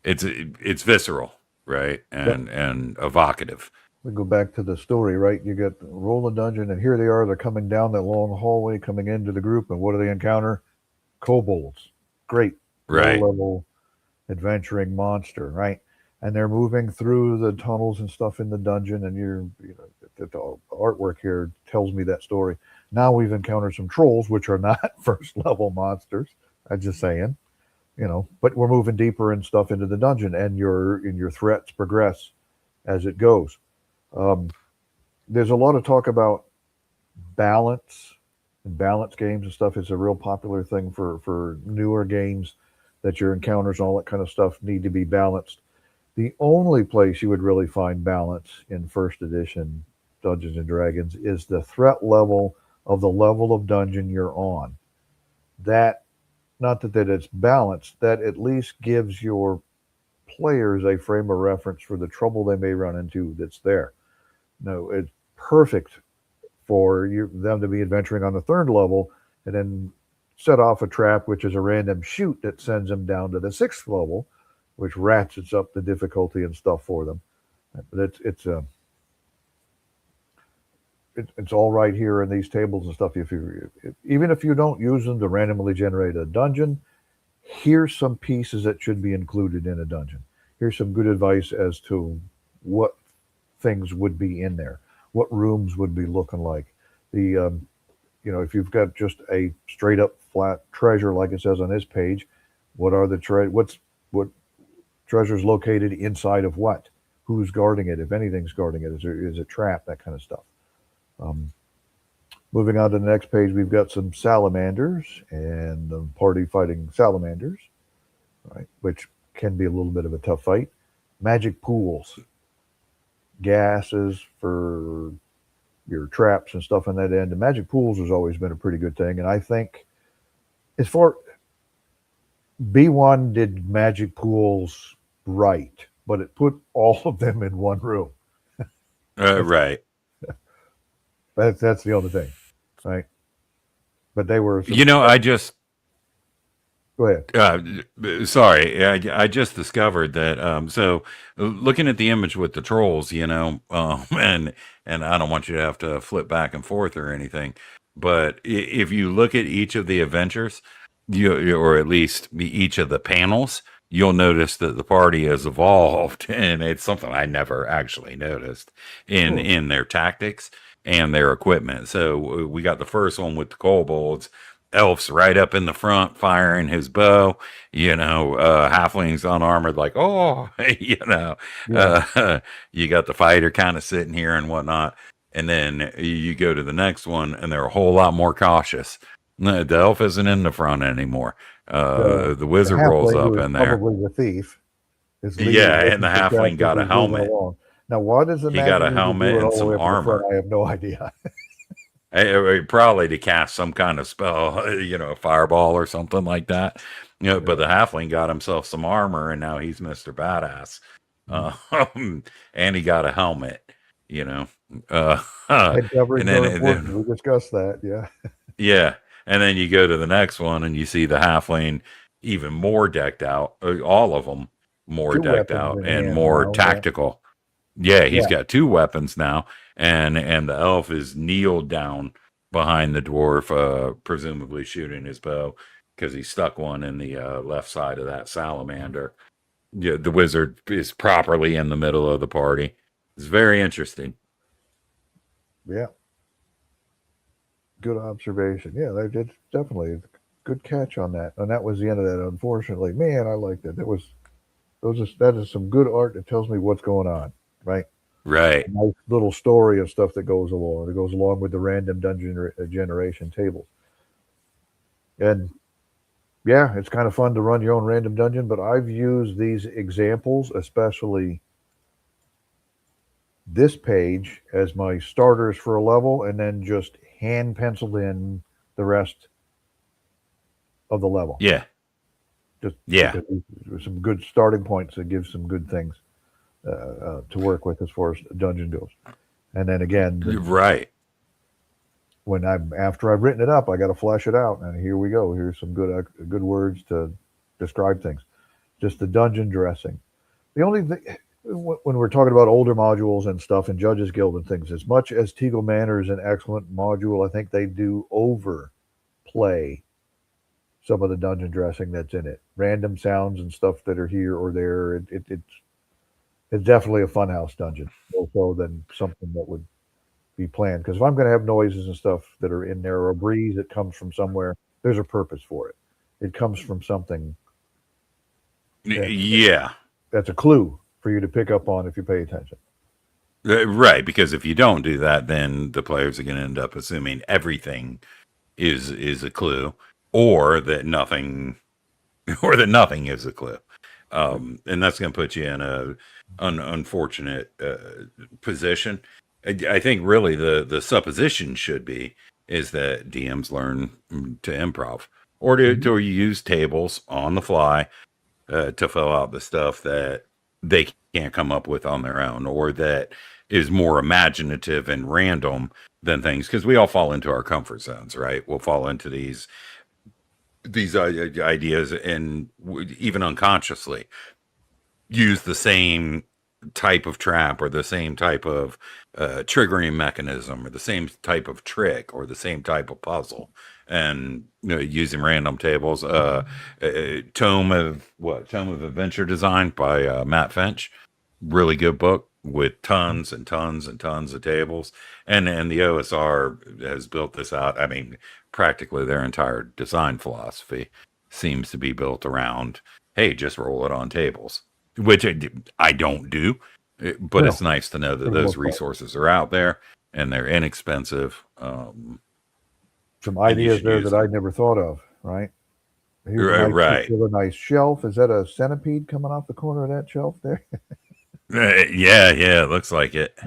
it's visceral, right? And evocative.
We go back to the story, right? You get roll the dungeon, and here they are. They're coming down that long hallway, coming into the group, and what do they encounter? Kobolds. Great
Right.
low-level adventuring monster, right? And they're moving through the tunnels and stuff in the dungeon, and the artwork here tells me that story. Now we've encountered some trolls, which are not first-level monsters. I'm just saying, but we're moving deeper and stuff into the dungeon, and your threats progress as it goes. There's a lot of talk about balance and balance games and stuff. Is a real popular thing for newer games, that your encounters and all that kind of stuff need to be balanced. The only place you would really find balance in first edition Dungeons and Dragons is the threat level of the level of dungeon you're on. That, not that it's balanced, that at least gives your players a frame of reference for the trouble they may run into that's there. No, it's perfect for them to be adventuring on the third level and then set off a trap, which is a random shoot that sends them down to the sixth level, which ratchets up the difficulty and stuff for them. But it's all right here in these tables and stuff. Even if you don't use them to randomly generate a dungeon, here's some pieces that should be included in a dungeon. Here's some good advice as to what things would be in there, what rooms would be looking like. If you've got just a straight up flat treasure, like it says on this page, what are the what treasure's located inside of what? Who's guarding it? If anything's guarding it, is it trapped? That kind of stuff. Moving on to the next page, we've got some salamanders and the party fighting salamanders, right? Which can be a little bit of a tough fight. Magic pools, gases for your traps and stuff on that end. The magic pools has always been a pretty good thing, and I think as far B1 did magic pools right, but it put all of them in one room.
Right.
That's the other thing, right? But they were.
I just
Go ahead.
sorry, I just discovered that. So looking at the image with the trolls, and I don't want you to have to flip back and forth or anything, but if you look at each of the adventures, or at least each of the panels, you'll notice that the party has evolved, and it's something I never actually noticed in their tactics and their equipment. So we got the first one with the kobolds. Elf's right up in the front firing his bow, halflings unarmored, like, you got the fighter kind of sitting here and whatnot. And then you go to the next one and they're a whole lot more cautious. The elf isn't in the front anymore. The wizard rolls up in there.
Probably the thief.
And the halfling got a helmet.
Now, what is the
He got a helmet and some armor.
I have no idea.
Probably to cast some kind of spell, a fireball or something like that. But the halfling got himself some armor, and now he's Mr. Badass. And he got a helmet,
Head covering then we discussed that, yeah.
Yeah, and then you go to the next one, and you see the halfling even more decked out. All of them more decked out and more tactical. Yeah, he's got two weapons now, and the elf is kneeled down behind the dwarf, presumably shooting his bow, because he stuck one in the left side of that salamander. Yeah, the wizard is properly in the middle of the party. It's very interesting.
Yeah. Good observation. Yeah, that's definitely a good catch on that. And that was the end of that, unfortunately. Man, I liked it. That is some good art that tells me what's going on. Right.
A
nice little story of stuff that goes along. It goes along with the random dungeon generation tables. And yeah, it's kind of fun to run your own random dungeon, but I've used these examples, especially this page, as my starters for a level, and then just hand penciled in the rest of the level.
Yeah.
just
Yeah.
because there's some good starting points that give some good things to work with as far as dungeon goes. And then again,
Right.
when after I've written it up, I got to flesh it out, and here we go. Here's some good words to describe things. Just the dungeon dressing. The only thing when we're talking about older modules and stuff in Judges Guild and things, as much as Teagle Manor is an excellent module, I think they do overplay some of the dungeon dressing that's in it. Random sounds and stuff that are here or there. It's definitely a funhouse dungeon, more so than something that would be planned. Because if I'm going to have noises and stuff that are in there, or a breeze that comes from somewhere, there's a purpose for it. It comes from something.
Yeah.
That's a clue for you to pick up on if you pay attention.
Right, because if you don't do that, then the players are going to end up assuming everything is a clue, or that nothing, or that nothing is a clue, and that's going to put you in an unfortunate position. I think really the supposition should be is that DMs learn to improv, or to use tables on the fly to fill out the stuff that they can't come up with on their own, or that is more imaginative and random than things, because we all fall into our comfort zones, right? We'll fall into these ideas, and even unconsciously use the same type of trap, or the same type of triggering mechanism, or the same type of trick, or the same type of puzzle, and using random tables. Tome of Adventure Design by Matt Finch, really good book with tons and tons and tons of tables, and the OSR has built this out. I mean, practically their entire design philosophy seems to be built around, hey, just roll it on tables, which I don't do, but it's nice to know that those resources are out there and they're inexpensive.
Some ideas there that I never thought of, right? Here's a nice shelf. Is that a centipede coming off the corner of that shelf there?
Yeah, it looks like it.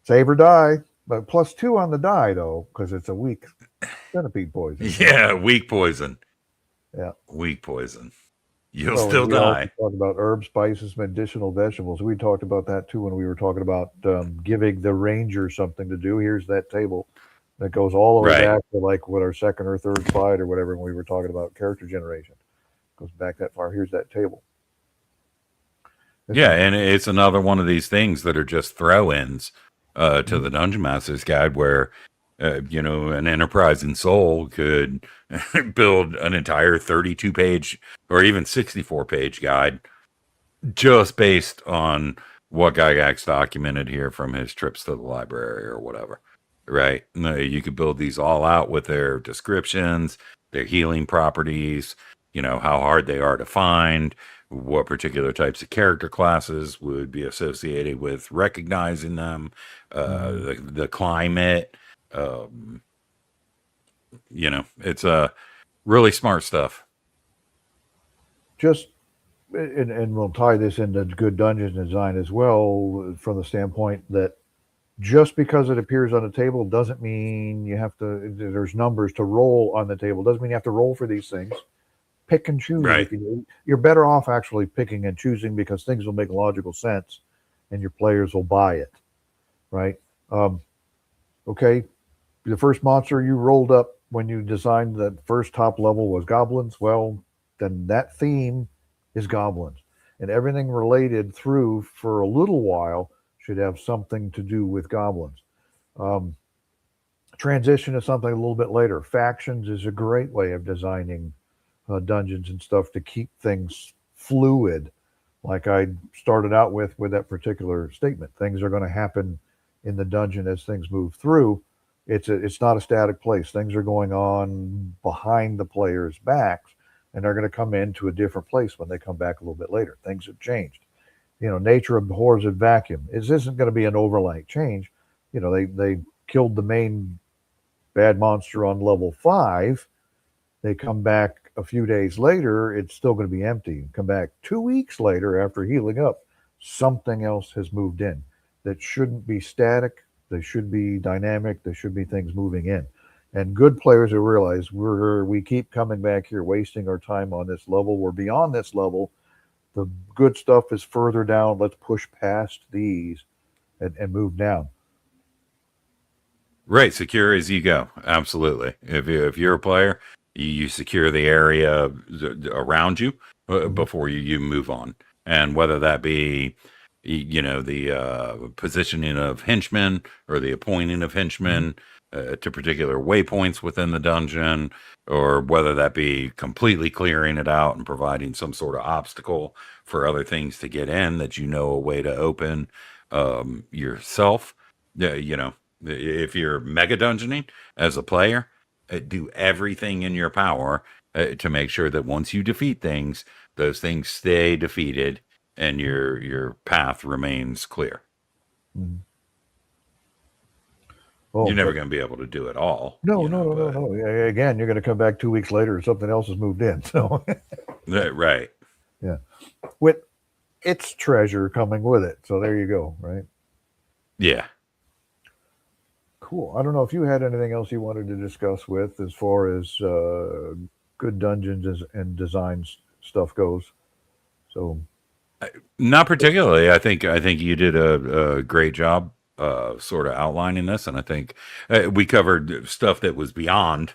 Save or die, but +2 on the die, though, because it's a weak centipede poison.
Yeah, weak poison.
Yeah.
Weak poison. You'll still die.
We talked about herbs, spices, medicinal vegetables. We talked about that too when we were talking about giving the ranger something to do. Here's that table that goes all the way back to like what our second or third fight or whatever when we were talking about character generation. Goes back that far. Here's that table.
And it's another one of these things that are just throw-ins to the Dungeon Master's Guide, where an enterprising soul could build an entire 32-page or even 64-page guide just based on what Gygax documented here from his trips to the library or whatever, right? You could build these all out with their descriptions, their healing properties, how hard they are to find, what particular types of character classes would be associated with recognizing them, the climate. It's really smart stuff.
And we'll tie this into good dungeon design as well, from the standpoint that just because it appears on a table doesn't mean you have to. There's numbers to roll on the table. Doesn't mean you have to roll for these things. Pick and choose.
Right.
You're better off actually picking and choosing, because things will make logical sense, and your players will buy it. Right. Okay. The first monster you rolled up when you designed the first top level was goblins. Well, then that theme is goblins, and everything related through for a little while should have something to do with goblins. Transition to something a little bit later. Factions is a great way of designing dungeons and stuff to keep things fluid. Like I started out with that particular statement. Things are going to happen in the dungeon as things move through. It's not a static place. Things are going on behind the players' backs, and they're going to come into a different place when they come back a little bit later. Things have changed. Nature abhors a vacuum. It isn't going to be an overnight change. They killed the main bad monster on level 5. They come back a few days later, it's still going to be empty. Come back 2 weeks later after healing up, something else has moved in that shouldn't be static. They should be dynamic. There should be things moving in. And good players will realize we keep coming back here, wasting our time on this level. We're beyond this level. The good stuff is further down. Let's push past these and move down.
Right, secure as you go. Absolutely. If you're a player, you secure the area around you before you move on, and whether that be the positioning of henchmen or the appointing of henchmen to particular waypoints within the dungeon, or whether that be completely clearing it out and providing some sort of obstacle for other things to get in that a way to open yourself. Yeah. If you're mega dungeoning as a player, do everything in your power to make sure that once you defeat things, those things stay defeated and your path remains clear.
Mm-hmm. Oh,
you're never going to be able to do it all.
No. Again, you're going to come back 2 weeks later and something else has moved in. So,
right.
Yeah. With its treasure coming with it. So there you go. Right.
Yeah.
Cool. I don't know if you had anything else you wanted to discuss with as far as good dungeons and design stuff goes. So,
not particularly. I think you did a great job sort of outlining this, and I think we covered stuff that was beyond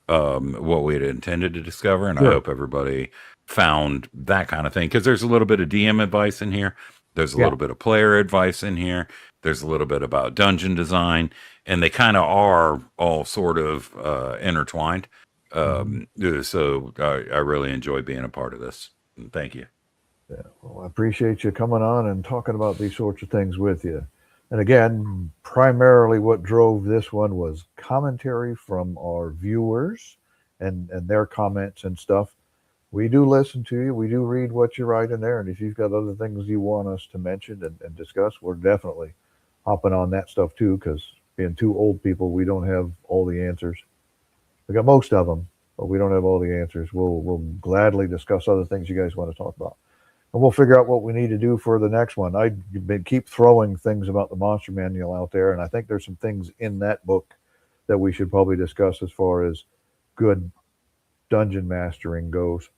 what we had intended to discover, and sure. I hope everybody found that kind of thing, because there's a little bit of DM advice in here. There's a little bit of player advice in here. There's a little bit about dungeon design, and they kind of are all sort of intertwined. So I really enjoy being a part of this. Thank you.
Yeah, well, I appreciate you coming on and talking about these sorts of things with you. And again, primarily what drove this one was commentary from our viewers and their comments and stuff. We do listen to you. We do read what you write in there. And if you've got other things you want us to mention and discuss, we're definitely hopping on that stuff too, because being two old people, we don't have all the answers. We got most of them, but we don't have all the answers. We'll gladly discuss other things you guys want to talk about. And we'll figure out what we need to do for the next one. I keep throwing things about the monster manual out there, and I think there's some things in that book that we should probably discuss as far as good dungeon mastering goes.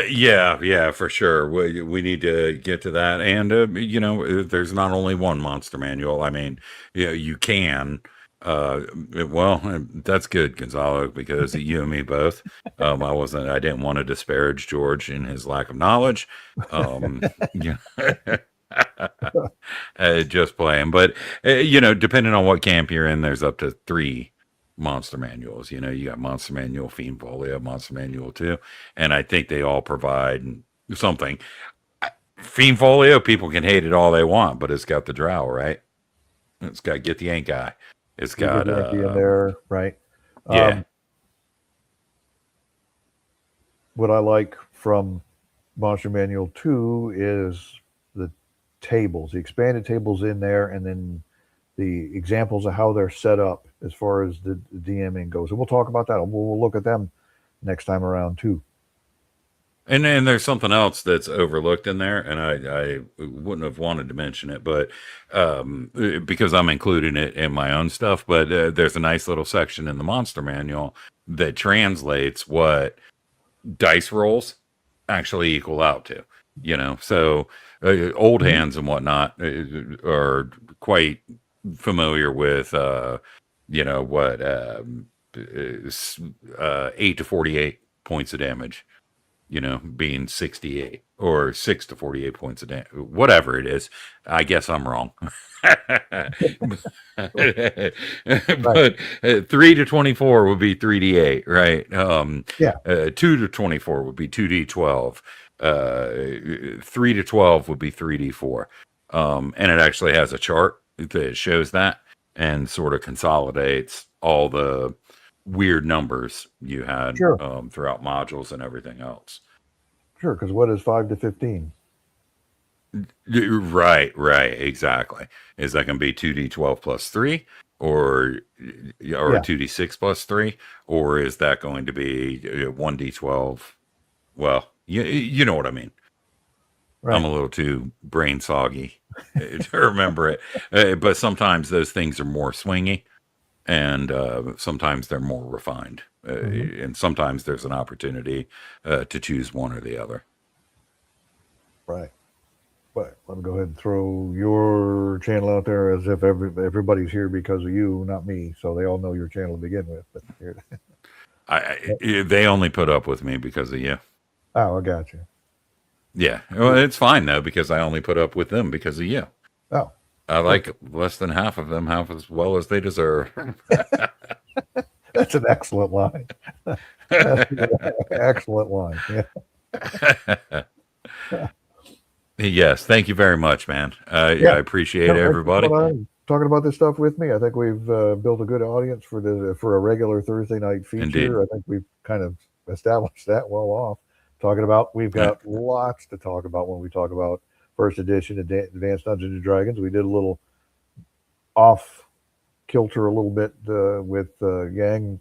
Yeah, for sure. We need to get to that. And, there's not only one monster manual. I mean, you can. Well, that's good, Gonzalo, because you and me both. I didn't want to disparage George in his lack of knowledge. Just playing. But, depending on what camp you're in, there's up to 3 monster manuals. You got Monster Manual, Fiend Folio, Monster Manual 2, and I think they all provide something. Fiend Folio, people can hate it all they want, but it's got the drow, right? It's got Get the Yank Guy. It's got
in there, right?
Yeah.
What I like from Monster Manual 2 is the tables, the expanded tables in there, and then the examples of how they're set up as far as the DMing goes. And we'll talk about that. We'll look at them next time around too.
And then there's something else that's overlooked in there, and I wouldn't have wanted to mention it, but because I'm including it in my own stuff, but there's a nice little section in the Monster Manual that translates what dice rolls actually equal out to. So old hands and whatnot are quite familiar with what 8 to 48 points of damage, being 68, or 6 to 48 points of damage, whatever it is. I guess I'm wrong. But 3 to 24 would be 3d8, right? 2 to 24 would be 2d12. 3 to 12 would be 3d4. And it actually has a chart that shows that and sort of consolidates all the weird numbers you had throughout modules and everything else.
Sure, because what is 5 to 15?
Right, exactly. Is that going to be 2d12 plus 3, or 2d6 plus 3, or is that going to be 1d12? Well, you know what I mean. Right. I'm a little too brain soggy to remember it, but sometimes those things are more swingy, and sometimes they're more refined, and sometimes there's an opportunity to choose one or the other.
Right. But let me go ahead and throw your channel out there as if everybody's here because of you, not me. So they all know your channel to begin with. But here,
They only put up with me because of you.
oh, I got you.
Yeah, well, it's fine though, because I only put up with them because of you.
Oh,
I like less than half of them half as well as they deserve.
that's an excellent line. That's an excellent line. Yeah.
Yes, thank you very much, man. I
Yeah.
appreciate
No, thanks for
everybody.
coming on, talking about this stuff with me. I think we've built a good audience for a regular Thursday night
Indeed.
feature. I think we've kind of established that well off. Talking about, we've got lots to talk about when we talk about first edition Advanced Dungeons and Dragons. We did a little off kilter a little bit with Yang.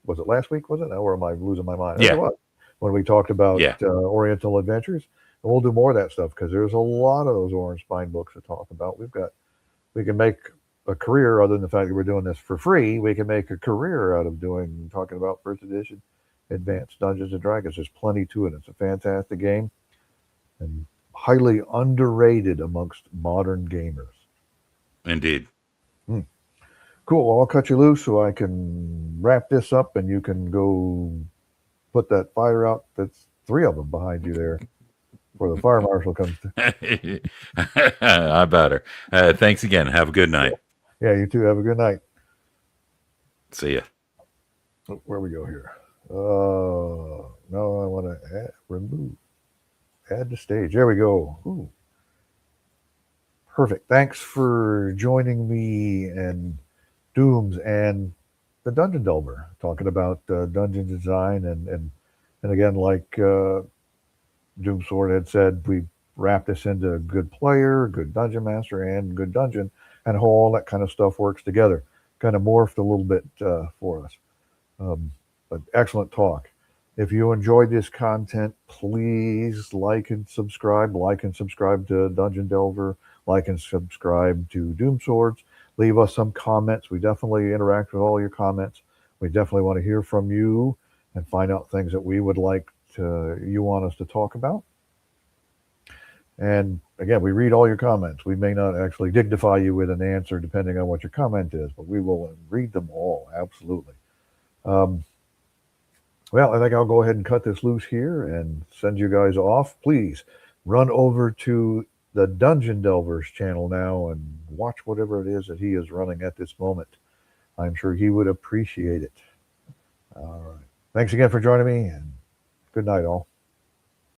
Was it last week? Was it? Now, or am I losing my mind?
Yeah.
It was. When we talked about
Yeah.
Oriental Adventures, and we'll do more of that stuff because there's a lot of those Orange Spine books to talk about. We can make a career, other than the fact that we're doing this for free. We can make a career out of talking about first edition Advanced Dungeons and Dragons. There's plenty to it. It's a fantastic game and highly underrated amongst modern gamers.
Indeed.
Cool. Well, I'll cut you loose so I can wrap this up and you can go put that fire out. That's 3 of them behind you there before the fire marshal comes to.
I better. Thanks again. Have a good night.
Yeah, you too. Have a good night.
See ya.
Oh, where we go here? No, I want to add to stage. There we go. Ooh. Perfect. Thanks for joining me and Dooms and the Dungeon Delver, talking about dungeon design and again, like Doom Sword had said, we wrap this into good player, good dungeon master, and good dungeon, and how all that kind of stuff works together. Kind of morphed a little bit for us, but excellent talk. If you enjoyed this content, please like and subscribe. Like and subscribe to Dungeon Delver. Like and subscribe to Doom Swords. Leave us some comments. We definitely interact with all your comments. We definitely want to hear from you and find out things that we would like you want us to talk about. And again, we read all your comments. We may not actually dignify you with an answer depending on what your comment is, but we will read them all. Absolutely. Well, I think I'll go ahead and cut this loose here and send you guys off. Please run over to the Dungeon Delvers channel now and watch whatever it is that he is running at this moment. I'm sure he would appreciate it. All right. Thanks again for joining me, and good night, all.